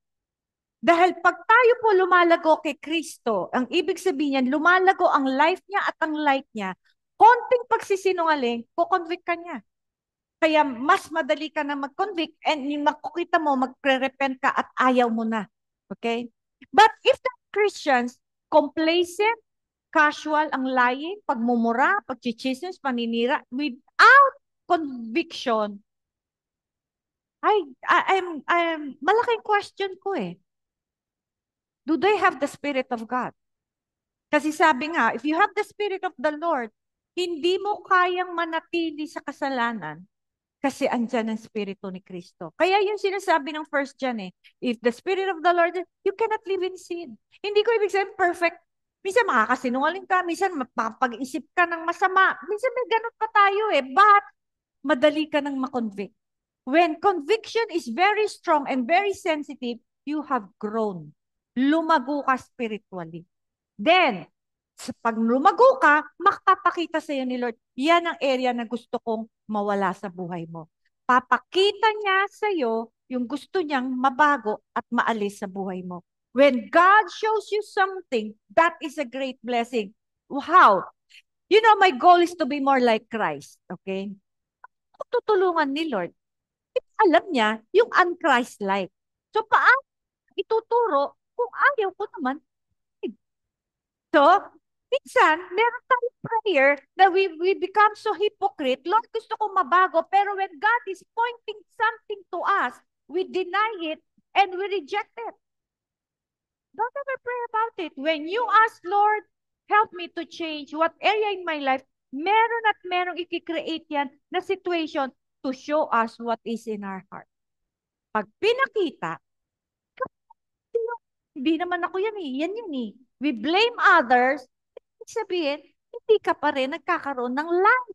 Dahil pag tayo po lumalago kay Kristo, ang ibig sabihin niyan, lumalago ang life niya at ang light niya, konting pagsisinungaling, kukonvict ka niya. Kaya mas madali ka na mag-convict and yung makukita mo, magre-repent ka at ayaw mo na. Okay? But if the Christians, complacent, casual ang lying, pagmumura, pagchichismis, paninira, without conviction, I'm malaking question ko eh. Do they have the Spirit of God? Kasi sabi nga, if you have the Spirit of the Lord, hindi mo kayang manatili sa kasalanan kasi andyan ang Spirito ni Kristo. Kaya yung sinasabi ng 1 John if the Spirit of the Lord, you cannot live in sin. Hindi ko ibig sabihin perfect. Minsan makakasinungaling ka, minsan mapapag-isip ka ng masama, minsan may ganun pa tayo but madali ka nang makonvict. When conviction is very strong and very sensitive, you have grown. Lumago ka spiritually. Then, pag lumago ka, makapapakita sa iyo ni Lord, yan ang area na gusto kong mawala sa buhay mo. Papakita niya sa iyo yung gusto niyang mabago at maalis sa buhay mo. When God shows you something, that is a great blessing. How? You know, my goal is to be more like Christ. Okay? Tutulungan ni Lord. Alam niya yung un-Christ-like. So, paano ituturo kung ayaw ko naman? So, Minsan, meron tayong prayer na we become so hypocrite. Lord, gusto ko mabago. Pero when God is pointing something to us, we deny it and we reject it. Don't ever pray about it. When you ask, Lord, help me to change what area in my life, meron at merong ikikreate yan na situation to show us what is in our heart. Pag pinakita, hindi naman ako yan eh. Yan yun eh. We blame others. Ibig sabihin, hindi ka pa rin nagkakaroon ng life.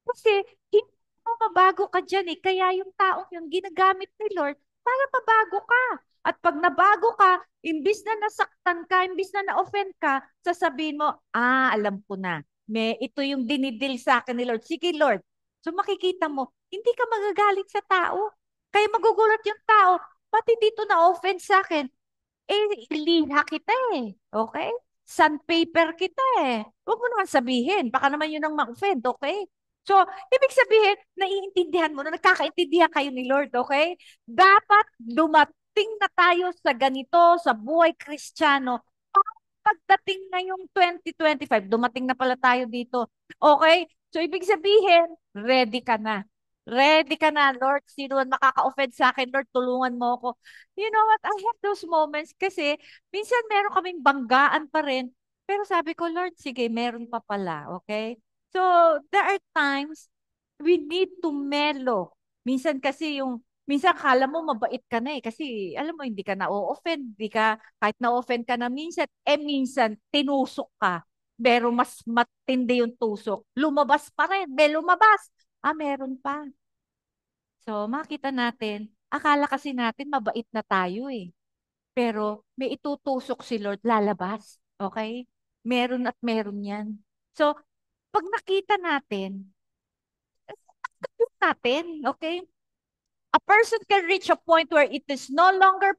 Kasi hindi mo mabago ka dyan eh. Kaya yung taong yun, ginagamit ni Lord para mabago ka. At pag nabago ka, imbis na nasaktan ka, imbis na na-offend ka, sasabihin mo, alam ko na. Ito yung dinidil sa akin ni Lord. Sige Lord. So makikita mo, hindi ka magagalit sa tao. Kaya magugulat yung tao, ba't hindi ito na-offend sa akin? Liha kita eh. Okay? Sandpaper kita eh. Huwag mo naman sabihin. Baka naman yun ang ma-offend, okay? So, ibig sabihin, naiintindihan mo na nagkakaintindihan kayo ni Lord, okay? Dapat dumating na tayo sa ganito, sa buhay Kristiyano. Pagdating na yung 2025, dumating na pala tayo dito. Okay? So, ibig sabihin, ready ka na. Ready ka na, Lord. Sino man makaka-offend sa akin, Lord, tulungan mo ako. You know what? I have those moments kasi minsan meron kaming banggaan pa rin. Pero sabi ko, Lord, sige, meron pa pala. Okay? So, there are times we need to mellow. Minsan kasi minsan kala mo mabait ka na eh. Kasi alam mo, hindi ka na-offend. Hindi ka, kahit na-offend ka na minsan, minsan tinusok ka. Pero mas matindi yung tusok. Lumabas pa rin. Lumabas. Meron pa. So, makita natin, akala kasi natin mabait na tayo eh. Pero may itutusok si Lord, lalabas. Okay? Meron at meron yan. So, pag nakita natin, accept natin, okay? A person can reach a point where it is no longer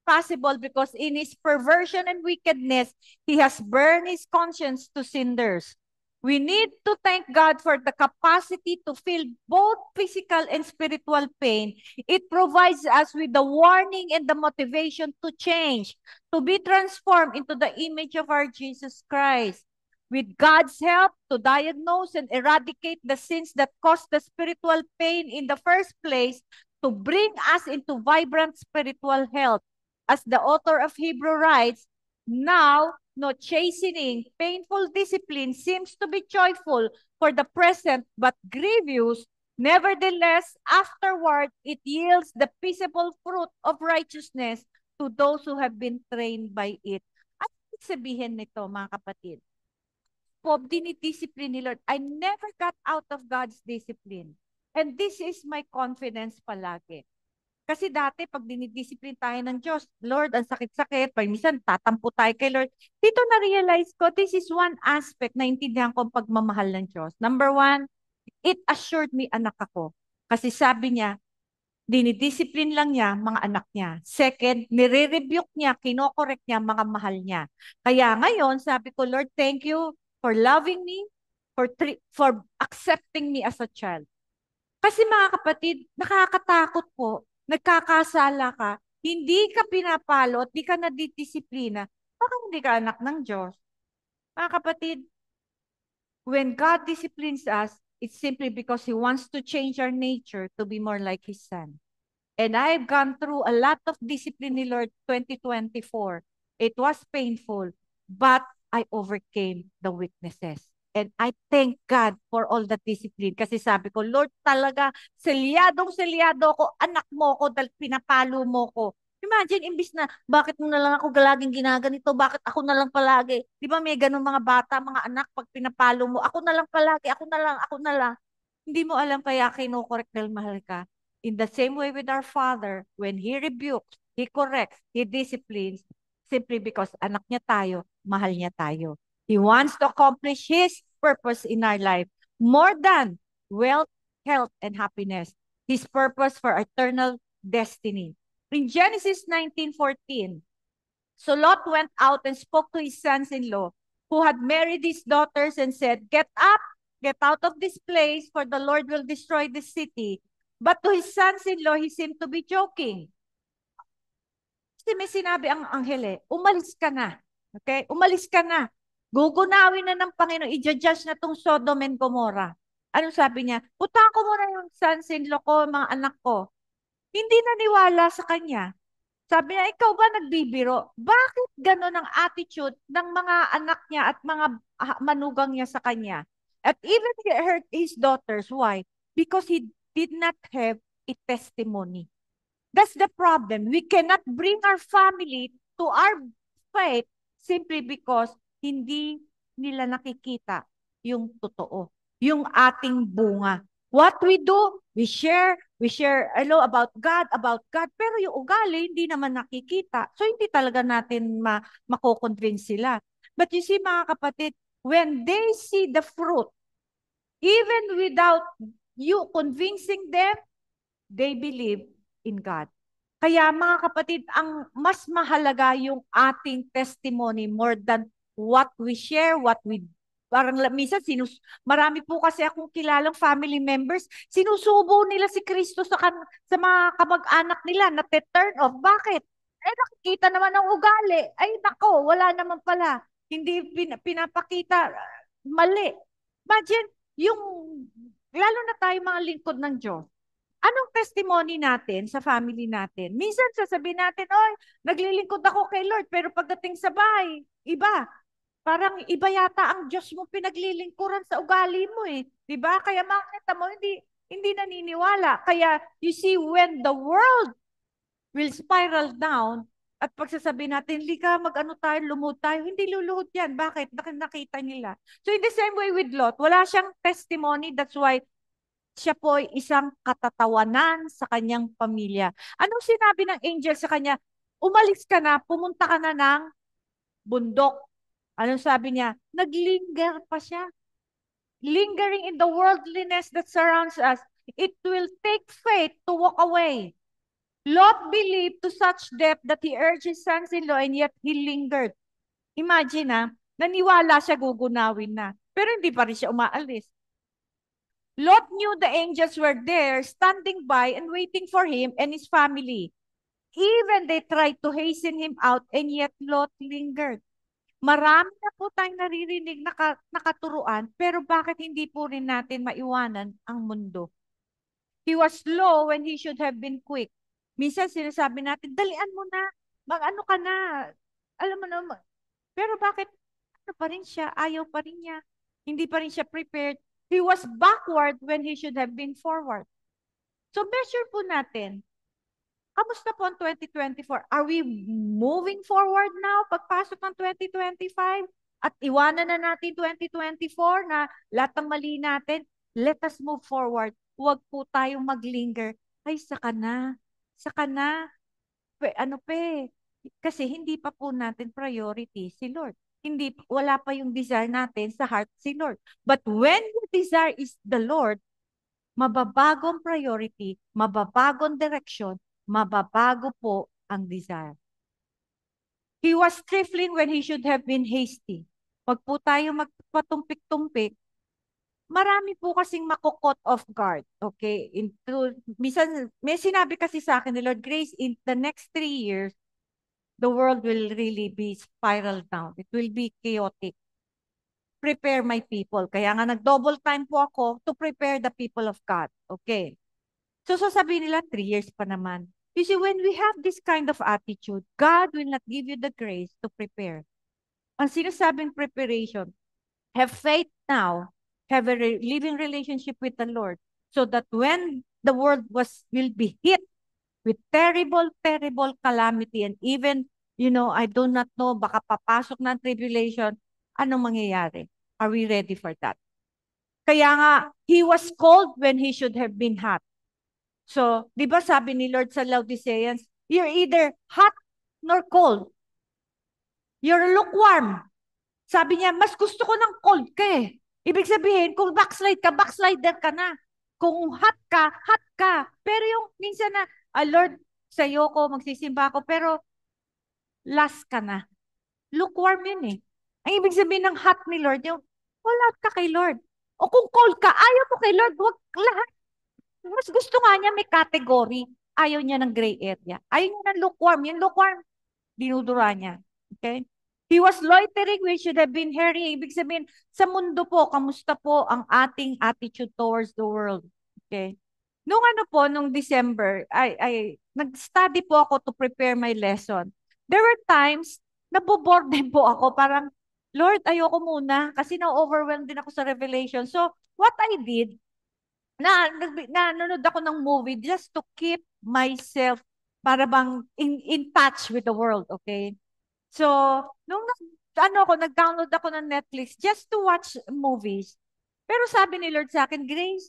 possible because in his perversion and wickedness, he has burned his conscience to cinders. We need to thank God for the capacity to feel both physical and spiritual pain. It provides us with the warning and the motivation to change, to be transformed into the image of our Jesus Christ. With God's help to diagnose and eradicate the sins that cause the spiritual pain in the first place, to bring us into vibrant spiritual health. As the author of Hebrew writes, now, no chastening, painful discipline seems to be joyful for the present, but grievous. Nevertheless, afterward, it yields the peaceable fruit of righteousness to those who have been trained by it. At sabihin nito, mga kapatid, po, dinidiscipline ni Lord. I never got out of God's discipline. And this is my confidence palagi. Kasi dati, pag dinidiscipline tayo ng Diyos, Lord, ang sakit-sakit, pag minsan tatampo tayo kay Lord. Dito na-realize ko, this is one aspect na intindihan ko ang pagmamahal ng Diyos. Number one, it assured me anak ako. Kasi sabi niya, dinidiscipline lang niya mga anak niya. Second, nire-rebuke niya, kinokorek niya mga mahal niya. Kaya ngayon, sabi ko, Lord, thank you for loving me, for accepting me as a child. Kasi mga kapatid, nakakatakot po, nagkakasala ka, hindi ka pinapalo at hindi ka nadidisiplina, baka hindi ka anak ng Diyos. Mga kapatid, when God disciplines us, it's simply because He wants to change our nature to be more like His Son. And I've gone through a lot of discipline ni Lord 2024. It was painful, but I overcame the weaknesses. And I thank God for all the discipline. Kasi sabi ko, Lord, talaga, selyadong-selyado ako, anak mo ko, dahil pinapalo mo ko. Imagine, imbis na, bakit mo na lang ako laging ginaganito? Bakit ako na lang palagi? Di ba may ganun mga bata, mga anak, pag pinapalo mo, ako na lang palagi, ako na lang, ako na lang. Hindi mo alam kaya kinukorek dahil mahal ka. In the same way with our Father, when He rebukes, He corrects, He disciplines, simply because anak niya tayo, mahal niya tayo. He wants to accomplish His purpose in our life more than wealth, health, and happiness. His purpose for eternal destiny. In Genesis 19:14, so Lot went out and spoke to his sons-in-law who had married his daughters and said, get up, get out of this place, for the Lord will destroy this city. But to his sons-in-law, he seemed to be joking. Kasi may sinabi ang anghel umalis ka na. Okay? Umalis ka na. Gugunawin na ng Panginoon, i-judge na tong Sodom and Gomorrah. Anong sabi niya? Puntahan ko muna yung sons-in-law ko, mga anak ko. Hindi naniwala sa kanya. Sabi niya, ikaw ba nagbibiro? Bakit gano'n ang attitude ng mga anak niya at mga manugang niya sa kanya? At even his daughters. Why? Because he did not have a testimony. That's the problem. We cannot bring our family to our faith simply because hindi nila nakikita yung totoo, yung ating bunga. What we do, we share about God, pero yung ugali hindi naman nakikita. So hindi talaga natin mako-convince sila. But you see mga kapatid, when they see the fruit, even without you convincing them, they believe in God. Kaya mga kapatid, ang mas mahalaga yung ating testimony more than what we share, what we parang minsan marami po kasi akong kilalang family members, sinusubo nila si Kristo sa mga kamag-anak nila na turn off. Bakit? Eh nakikita naman ang ugali. Ay nako, wala naman pala. Hindi pinapakita mali. Imagine, yung lalo na tayo mga lingkod ng Diyos. Anong testimony natin sa family natin? Minsan sasabihin natin, oy, naglilingkod ako kay Lord, pero pagdating sa bahay, iba. Parang iba yata ang Diyos mo pinaglilingkuran sa ugali mo eh. 'Di ba? Kaya makita mo, hindi naniniwala. Kaya, you see, when the world will spiral down, at pagsasabi natin, lika, mag-ano tayo, lumuhod tayo, hindi luluhod yan. Bakit? Nakita nila. So in the same way with Lot, wala siyang testimony. That's why siya po ay isang katatawanan sa kanyang pamilya. Anong sinabi ng angel sa kanya? Umalis ka na, pumunta ka na ng bundok. Anong sabi niya? Naglinger pa siya. Lingering in the worldliness that surrounds us. It will take faith to walk away. Lot believed to such depth that he urged his sons-in-law and yet he lingered. Imagine naniwala siya gugunawin na. Pero hindi pa rin siya umaalis. Lot knew the angels were there, standing by and waiting for him and his family. Even they tried to hasten him out, and yet Lot lingered. Marami na po tayong naririnig na nakaturuan, pero bakit hindi po rin natin maiwanan ang mundo? He was slow when he should have been quick. Minsan sinasabi natin, dalian mo na, mag-ano ka na, alam mo na, pero bakit ano pa rin siya, ayaw pa rin niya, hindi pa rin siya prepared. He was backward when he should have been forward. So measure po natin. Kamusta po ang 2024? Are we moving forward now pagpasok ng 2025? At iwanan na natin 2024 na lahat ng mali natin? Let us move forward. Huwag po tayong maglinger. Ay, saka na. Saka na. Kasi hindi pa po natin priority si Lord. Wala pa yung desire natin sa heart si Lord. But when your desire is the Lord, mababagong priority, mababagong direction, mababago po ang desire. He was trifling when he should have been hasty. Pag po tayo magpatumpik-tumpik, marami po kasing makukot off guard. Okay? Minsan, may sinabi kasi sa akin ni Lord Grace, in the next 3 years, the world will really be spiral down. It will be chaotic. Prepare my people. Kaya nga nag-double time po ako to prepare the people of God. Okay. So sasabihin nila, 3 years pa naman. You see, when we have this kind of attitude, God will not give you the grace to prepare. Ang sinasabing preparation, have faith now, have a living relationship with the Lord, so that when the world will be hit with terrible, terrible calamity, and even, I do not know, baka papasok ng tribulation, anong mangyayari? Are we ready for that? Kaya nga, he was cold when he should have been hot. So, di ba sabi ni Lord sa Laodiceans, you're either hot nor cold. You're lukewarm. Sabi niya, mas gusto ko ng cold ka eh. Ibig sabihin, kung backslider ka na. Kung hot ka. Pero yung minsan na, Lord, sa'yo ko, magsisimba ako, pero last ka na. Lukewarm yun eh. Ang ibig sabihin ng hot ni Lord, yung wala ka kay Lord. O kung cold ka, ayaw mo kay Lord, wag lahat. Mas gusto nga niya may category. Ayaw niya ng gray area. Ayaw niya ng lukewarm. Yung lukewarm, dinudura niya. Okay? He was loitering, we should have been hurrying. Ibig sabihin, sa mundo po, kamusta po ang ating attitude towards the world? Okay. Nung ano po, nung December, nag-study po ako to prepare my lesson. There were times, naboboard din po ako, parang, Lord, ayoko muna, kasi na-overwhelmed din ako sa revelation. So, what I did, nanonood ako ng movie just to keep myself para bang in touch with the world, okay? So, nung nag-download ako ng Netflix just to watch movies. Pero sabi ni Lord sa akin, Grace,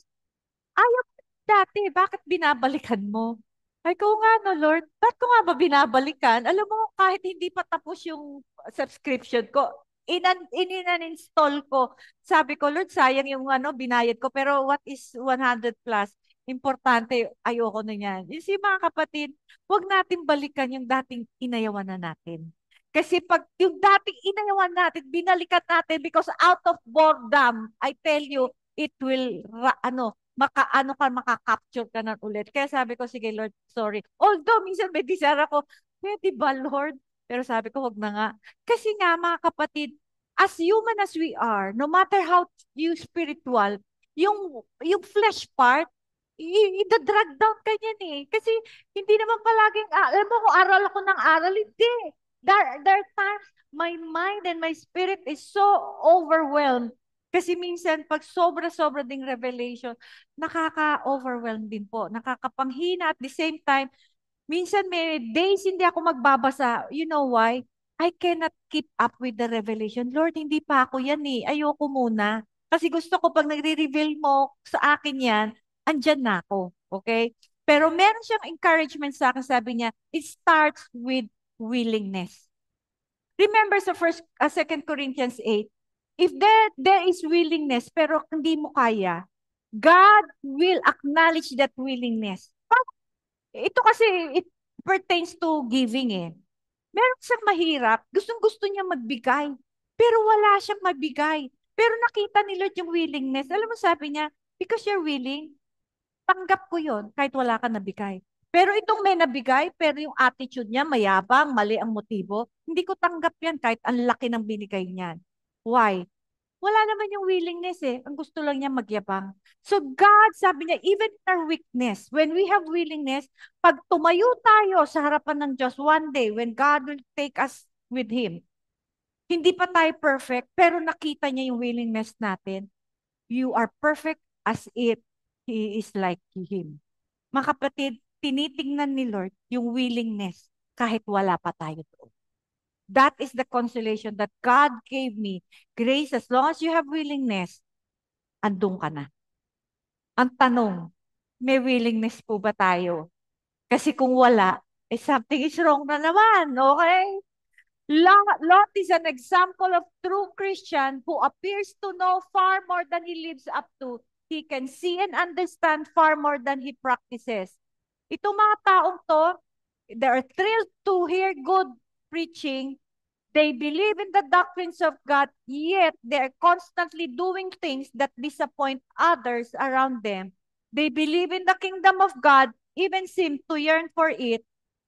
ayaw ko dati, bakit binabalikan mo? Ay ko nga no, Lord, ba't ko nga ba binabalikan? Alam mo, kahit hindi pa tapos yung subscription ko, inan-install ko. Sabi ko, Lord, sayang yung binayad ko, pero what is 100 plus? Importante, ayoko na yan. Yung si mga kapatid, huwag natin balikan yung dating inayawan na natin. Kasi pag yung dating inayawan natin, binalikan natin because out of boredom, I tell you, it will, makaka-capture ka na ulit. Kaya sabi ko, sige Lord, sorry. Although minsan may desire ako, pwede ba Lord? Pero sabi ko, wag na nga. Kasi nga mga kapatid, as human as we are, no matter how you spiritual, yung flesh part, ida-drag down ka niyan eh. Kasi hindi naman palaging, alam mo kung aral ako ng aral, hindi. There are times my mind and my spirit is so overwhelmed. Kasi minsan, pag sobra-sobra ding revelation, nakaka-overwhelm din po. Nakakapanghina at the same time, minsan may days hindi ako magbabasa. You know why? I cannot keep up with the revelation. Lord, hindi pa ako yan eh. Ayoko muna. Kasi gusto ko pag nagre-reveal mo sa akin yan, andyan na ako. Okay? Pero meron siyang encouragement sa akin. Sabi niya, it starts with willingness. Remember sa Second Corinthians 8, if there is willingness pero hindi mo kaya, God will acknowledge that willingness. Ito kasi, it pertains to giving eh. Meron siyang mahirap, gustong-gusto niya magbigay, pero wala siyang mabigay. Pero nakita ni Lord yung willingness. Alam mo sabi niya, because you're willing, tanggap ko yon kahit wala ka nabigay. Pero itong may nabigay, pero yung attitude niya, mayabang, mali ang motibo, hindi ko tanggap yan kahit ang laki ng binigay niyan. Why? Wala naman yung willingness eh. Ang gusto lang niya magyabang. So God, sabi niya, even in our weakness, when we have willingness, pag tumayo tayo sa harapan ng Diyos one day, when God will take us with Him, hindi pa tayo perfect, pero nakita niya yung willingness natin. You are perfect as if He is like Him. Mga kapatid, tinitingnan ni Lord yung willingness kahit wala pa tayo doon. That is the consolation that God gave me. Grace, as long as you have willingness, andun ka na. Ang tanong, may willingness po ba tayo? Kasi kung wala, something is wrong na naman, okay? Lot is an example of true Christian who appears to know far more than he lives up to. He can see and understand far more than he practices. Itong mga taong to, they are thrilled to hear good preaching. They believe in the doctrines of God, yet they are constantly doing things that disappoint others around them. They believe in the kingdom of God, even seem to yearn for it.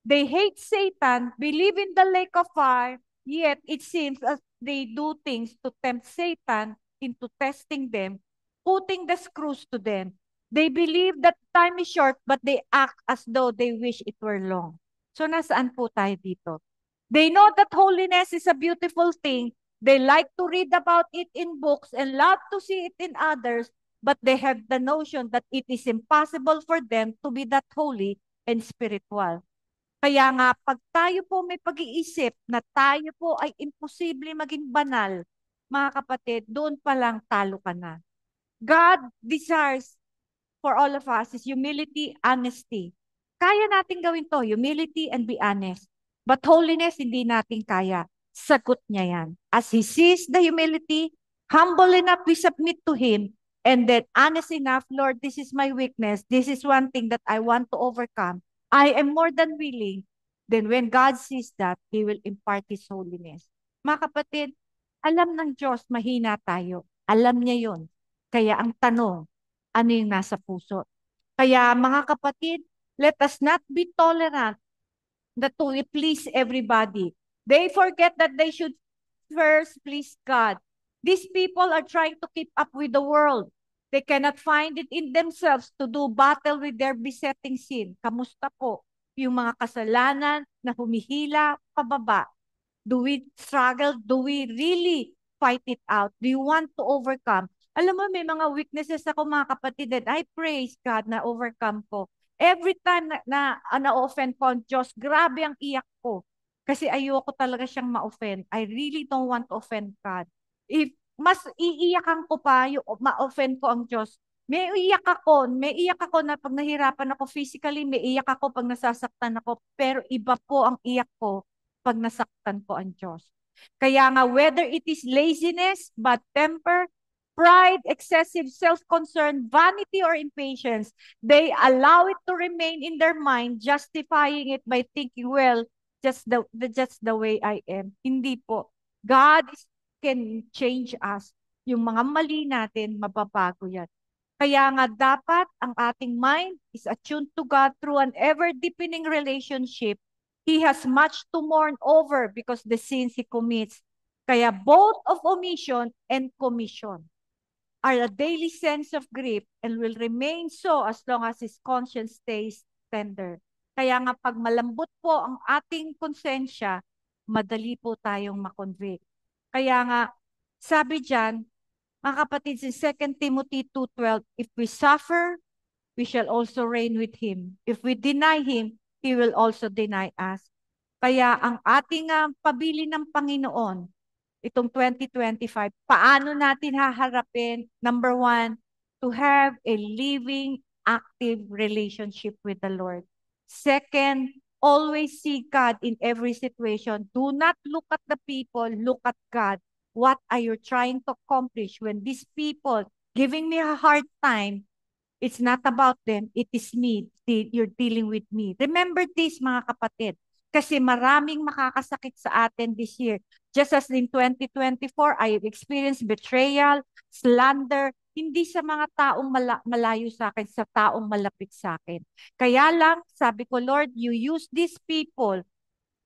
They hate Satan, believe in the lake of fire, yet it seems as they do things to tempt Satan into testing them, putting the screws to them. They believe that time is short, but they act as though they wish it were long. So nasaan po tayo dito? They know that holiness is a beautiful thing. They like to read about it in books and love to see it in others, but they have the notion that it is impossible for them to be that holy and spiritual. Kaya nga, pag tayo po may pag-iisip na tayo po ay imposible maging banal, mga kapatid, doon pa lang talo ka na. God desires for all of us is humility, honesty. Kaya natin gawin to, humility and be honest. But holiness, hindi natin kaya. Sagot niya yan. As He sees the humility, humble enough, we submit to Him. And then honest enough, Lord, this is my weakness. This is one thing that I want to overcome. I am more than willing. Then when God sees that, He will impart His holiness. Mga kapatid, alam ng Diyos, mahina tayo. Alam niya yon. Kaya ang tanong, ano yung nasa puso? Kaya mga kapatid, let us not be tolerant that to please everybody. They forget that they should first please God. These people are trying to keep up with the world. They cannot find it in themselves to do battle with their besetting sin. Kamusta po? Yung mga kasalanan na humihila pababa. Do we struggle? Do we really fight it out? Do you want to overcome? Alam mo, may mga weaknesses ako mga kapatid and I praise God na overcome ko. Every time na-offend ko ang Diyos, grabe ang iyak ko. Kasi ayoko talaga siyang ma-offend. I really don't want to offend God. If mas iiyakan ko pa yung ma-offend ko ang Diyos, may iyak ako na pag nahirapan ako physically, may iyak ako pag nasasaktan ako, pero iba po ang iyak ko pag nasaktan ko ang Diyos. Kaya nga, whether it is laziness, bad temper, pride, excessive self-concern, vanity, or impatience, they allow it to remain in their mind, justifying it by thinking, well, just the way I am. Hindi po. Can change us. Yung mga mali natin, mababago yan. Kaya nga dapat ang ating mind is attuned to God through an ever-deepening relationship. He has much to mourn over because the sins he commits. Kaya both of omission and commission are a daily sense of grief and will remain so as long as his conscience stays tender. Kaya nga pag malambot po ang ating konsensya, madali po tayong makonvict. Kaya nga, sabi dyan, mga kapatid, sa 2 Timothy 2:12, if we suffer, we shall also reign with Him. If we deny Him, He will also deny us. Kaya ang ating pabili ng Panginoon, itong 2025, paano natin haharapin? Number one, to have a living, active relationship with the Lord. Second, always see God in every situation. Do not look at the people, look at God. What are you trying to accomplish when these people giving me a hard time? It's not about them. It is me. You're dealing with me. Remember this, mga kapatid. Kasi maraming makakasakit sa atin this year. Just as in 2024, I have experienced betrayal, slander, hindi sa mga taong malayo sa akin, sa taong malapit sa akin. Kaya lang, sabi ko, Lord, you use these people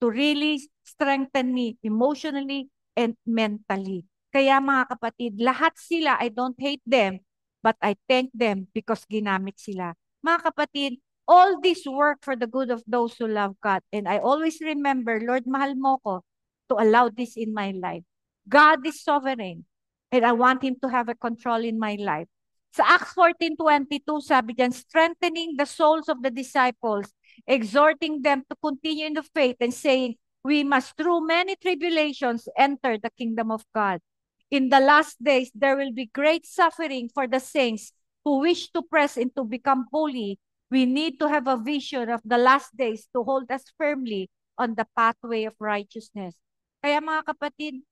to really strengthen me emotionally and mentally. Kaya mga kapatid, lahat sila, I don't hate them, but I thank them because ginamit sila. Mga kapatid, all this work for the good of those who love God. And I always remember, Lord, mahal mo ko to allow this in my life. God is sovereign. And I want Him to have a control in my life. Sa Acts 14:22, sabi diyan, strengthening the souls of the disciples, exhorting them to continue in the faith and saying, we must through many tribulations enter the kingdom of God. In the last days, there will be great suffering for the saints who wish to press and to become holy. We need to have a vision of the last days to hold us firmly on the pathway of righteousness. Kaya mga kapatid,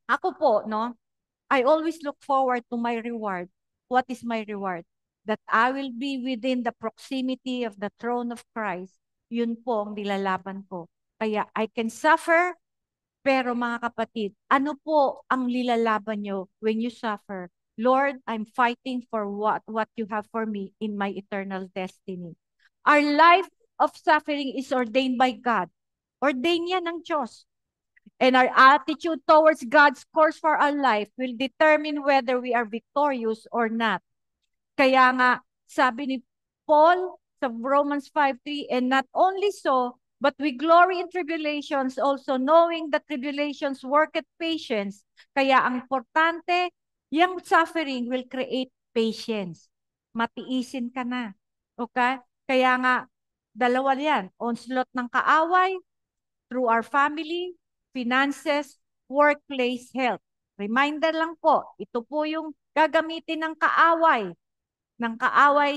ako po, no, I always look forward to my reward. What is my reward? That I will be within the proximity of the throne of Christ. Yun po ang nilalaban ko. Kaya I can suffer, pero mga kapatid, ano po ang nilalaban nyo when you suffer? Lord, I'm fighting for what you have for me in my eternal destiny. Our life of suffering is ordained by God. Ordained yan ng Diyos. And our attitude towards God's course for our life will determine whether we are victorious or not. Kaya nga, sabi ni Paul sa Romans 5:3, and not only so, but we glory in tribulations also, knowing that tribulations work at patience. Kaya ang importante, yung suffering will create patience. Matiisin ka na. Okay? Kaya nga, dalawa yan. Onslaught ng kaaway, through our family, finances, workplace, health. Reminder lang po, ito po yung gagamitin ng kaaway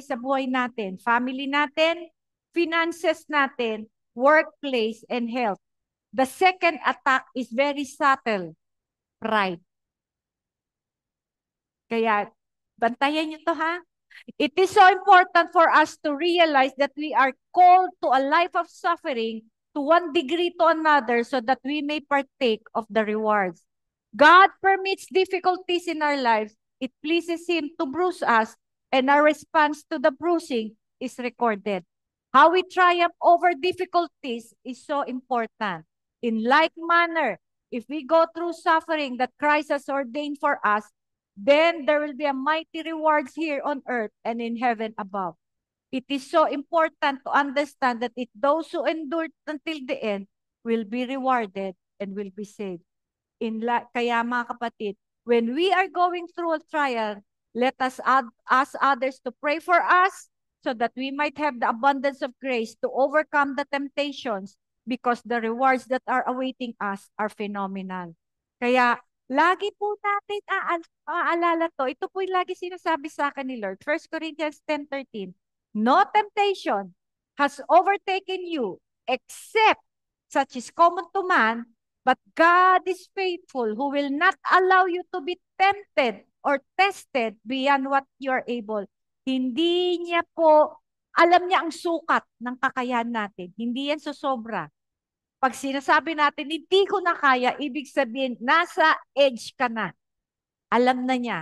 sa buhay natin, family natin, finances natin, workplace, and health. The second attack is very subtle, pride. Kaya, bantayan nyo to ha. It is so important for us to realize that we are called to a life of suffering to one degree to another so that we may partake of the rewards. God permits difficulties in our lives. It pleases Him to bruise us, and our response to the bruising is recorded. How we triumph over difficulties is so important. In like manner, if we go through suffering that Christ has ordained for us, then there will be a mighty rewards here on earth and in heaven above. It is so important to understand that those who endured until the end will be rewarded and will be saved. Kaya mga kapatid, when we are going through a trial, let us ask others to pray for us so that we might have the abundance of grace to overcome the temptations because the rewards that are awaiting us are phenomenal. Kaya lagi po natin aalala to. Ito po yung lagi sinasabi sa akin ni Lord. 1 Corinthians 10:13. No temptation has overtaken you except such is common to man, but God is faithful who will not allow you to be tempted or tested beyond what you are able. Hindi niya po, alam niya ang sukat ng kakayahan natin. Hindi yan susobra. Pag sinasabi natin, hindi ko na kaya, ibig sabihin, nasa edge ka na. Alam na niya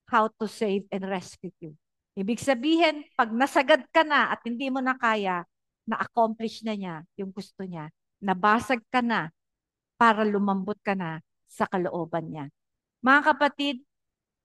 how to save and rescue you. Ibig sabihin, pag nasagad ka na at hindi mo na kaya, na-accomplish na niya yung gusto niya. Nabasag ka na para lumambot ka na sa kalooban niya. Mga kapatid,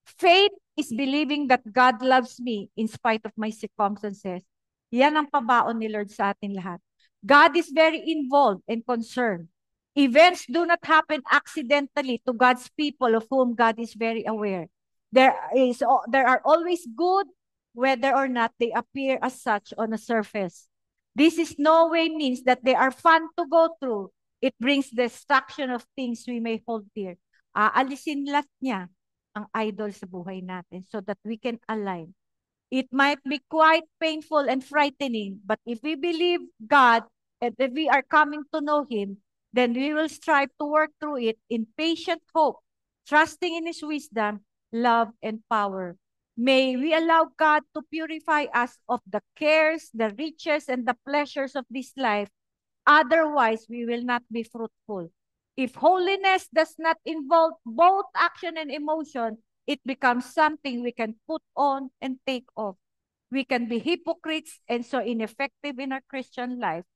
faith is believing that God loves me in spite of my circumstances. Yan ang pabaon ni Lord sa atin lahat. God is very involved and concerned. Events do not happen accidentally to God's people of whom God is very aware. There are always good, whether or not they appear as such on the surface. This is no way means that they are fun to go through. It brings destruction of things we may hold dear. Aalisin lahat niya ang idol sa buhay natin so that we can align. It might be quite painful and frightening, but if we believe God and if we are coming to know Him, then we will strive to work through it in patient hope, trusting in His wisdom, love, and power. May we allow God to purify us of the cares, the riches, and the pleasures of this life. Otherwise, we will not be fruitful. If holiness does not involve both action and emotion, it becomes something we can put on and take off. We can be hypocrites and so ineffective in our Christian life.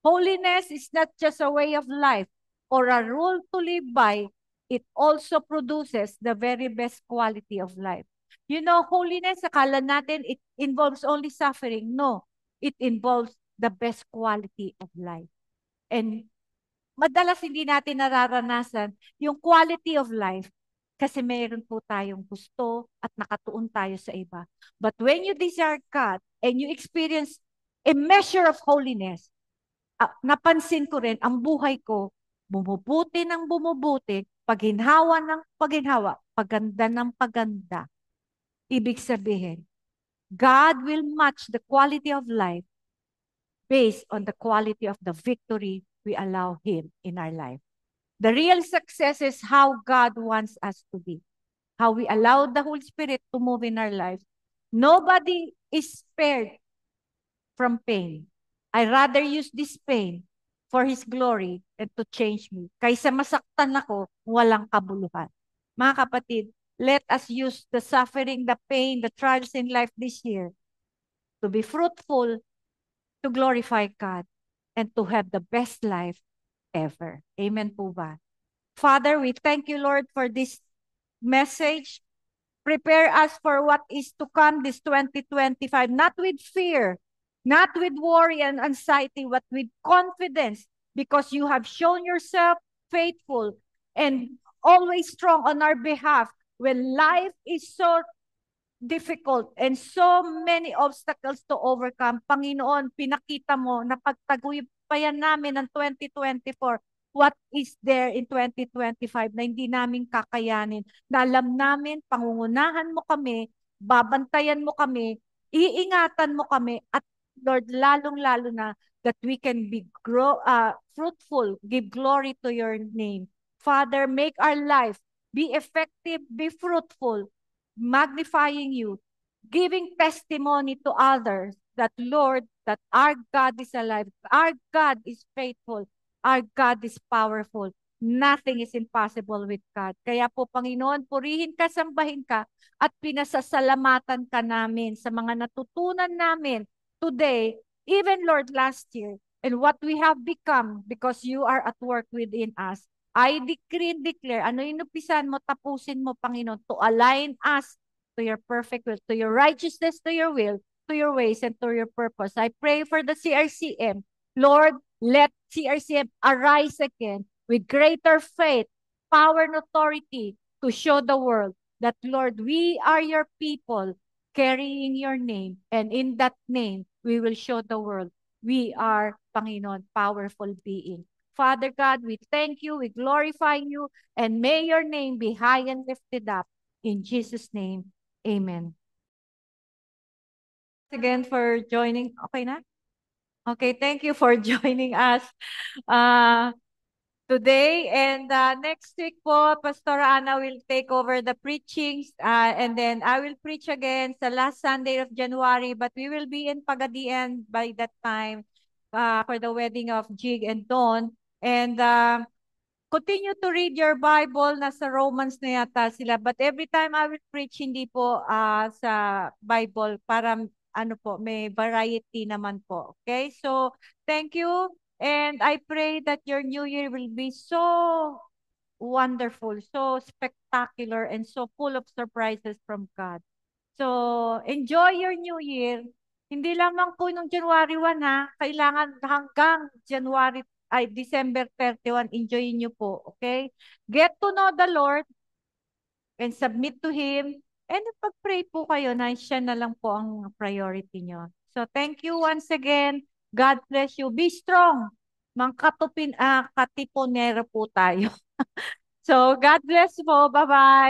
Holiness is not just a way of life or a rule to live by. It also produces the very best quality of life. You know, holiness, akala natin it involves only suffering. No, it involves the best quality of life. And madalas hindi natin nararanasan yung quality of life kasi mayroon po tayong gusto at nakatuon tayo sa iba. But when you desire God and you experience a measure of holiness, napansin ko rin, ang buhay ko, bumubuti ng bumubuti, paghinhawa ng paghinhawa, paganda ng paganda. Ibig sabihin, God will match the quality of life based on the quality of the victory we allow Him in our life. The real success is how God wants us to be, how we allow the Holy Spirit to move in our lives. Nobody is spared from pain. I rather use this pain for His glory and to change me. Kaysa masaktan ako, walang kabuluhan. Mga kapatid, let us use the suffering, the pain, the trials in life this year to be fruitful, to glorify God, and to have the best life ever. Amen po ba? Father, we thank you, Lord, for this message. Prepare us for what is to come this 2025, not with fear, not with worry and anxiety, but with confidence, because you have shown yourself faithful and always strong on our behalf when life is so difficult and so many obstacles to overcome. Panginoon, pinakita mo na pagtagumpayan namin ng 2024, what is there in 2025 na hindi namin kakayanin, na alam namin, pangungunahan mo kami, babantayan mo kami, iingatan mo kami, at Lord, lalong-lalo na that we can be fruitful, give glory to your name. Father, make our life be effective, be fruitful, magnifying you, giving testimony to others that, Lord, that our God is alive, our God is faithful, our God is powerful. Nothing is impossible with God. Kaya po, Panginoon, purihin ka, sambahin ka, at pinasasalamatan ka namin sa mga natutunan namin today, even, Lord, last year, and what we have become because you are at work within us. I decree and declare, ano yung upisan mo, tapusin mo, Panginoon, to align us to your perfect will, to your righteousness, to your will, to your ways, and to your purpose. I pray for the CRCM. Lord, let CRCM arise again with greater faith, power, and authority to show the world that, Lord, we are your people carrying your name. And in that name, we will show the world we are, Panginoon, powerful being. Father God, we thank you, we glorify you, and may your name be high and lifted up. In Jesus' name, amen. Again for joining. Okay na? Okay, thank you for joining us uh, today. And next week po, Pastor Ana will take over the preachings. And then I will preach again sa last Sunday of January. But we will be in Pagadian by that time for the wedding of Jig and Dawn. And continue to read your Bible. Nasa Romans na yata sila. But every time I will preach, hindi po sa Bible para ano po, may variety naman po. Okay? So, thank you. And I pray that your new year will be so wonderful, so spectacular, and so full of surprises from God. So, enjoy your new year. Hindi lamang po nung January 1 ha, kailangan hanggang December 31, enjoyin nyo po, okay? Get to know the Lord and submit to Him. And pag-pray po kayo na siya na lang po ang priority nyo. So, thank you once again. God bless you. Be strong. Katipunero po tayo. So, God bless po. Bye-bye.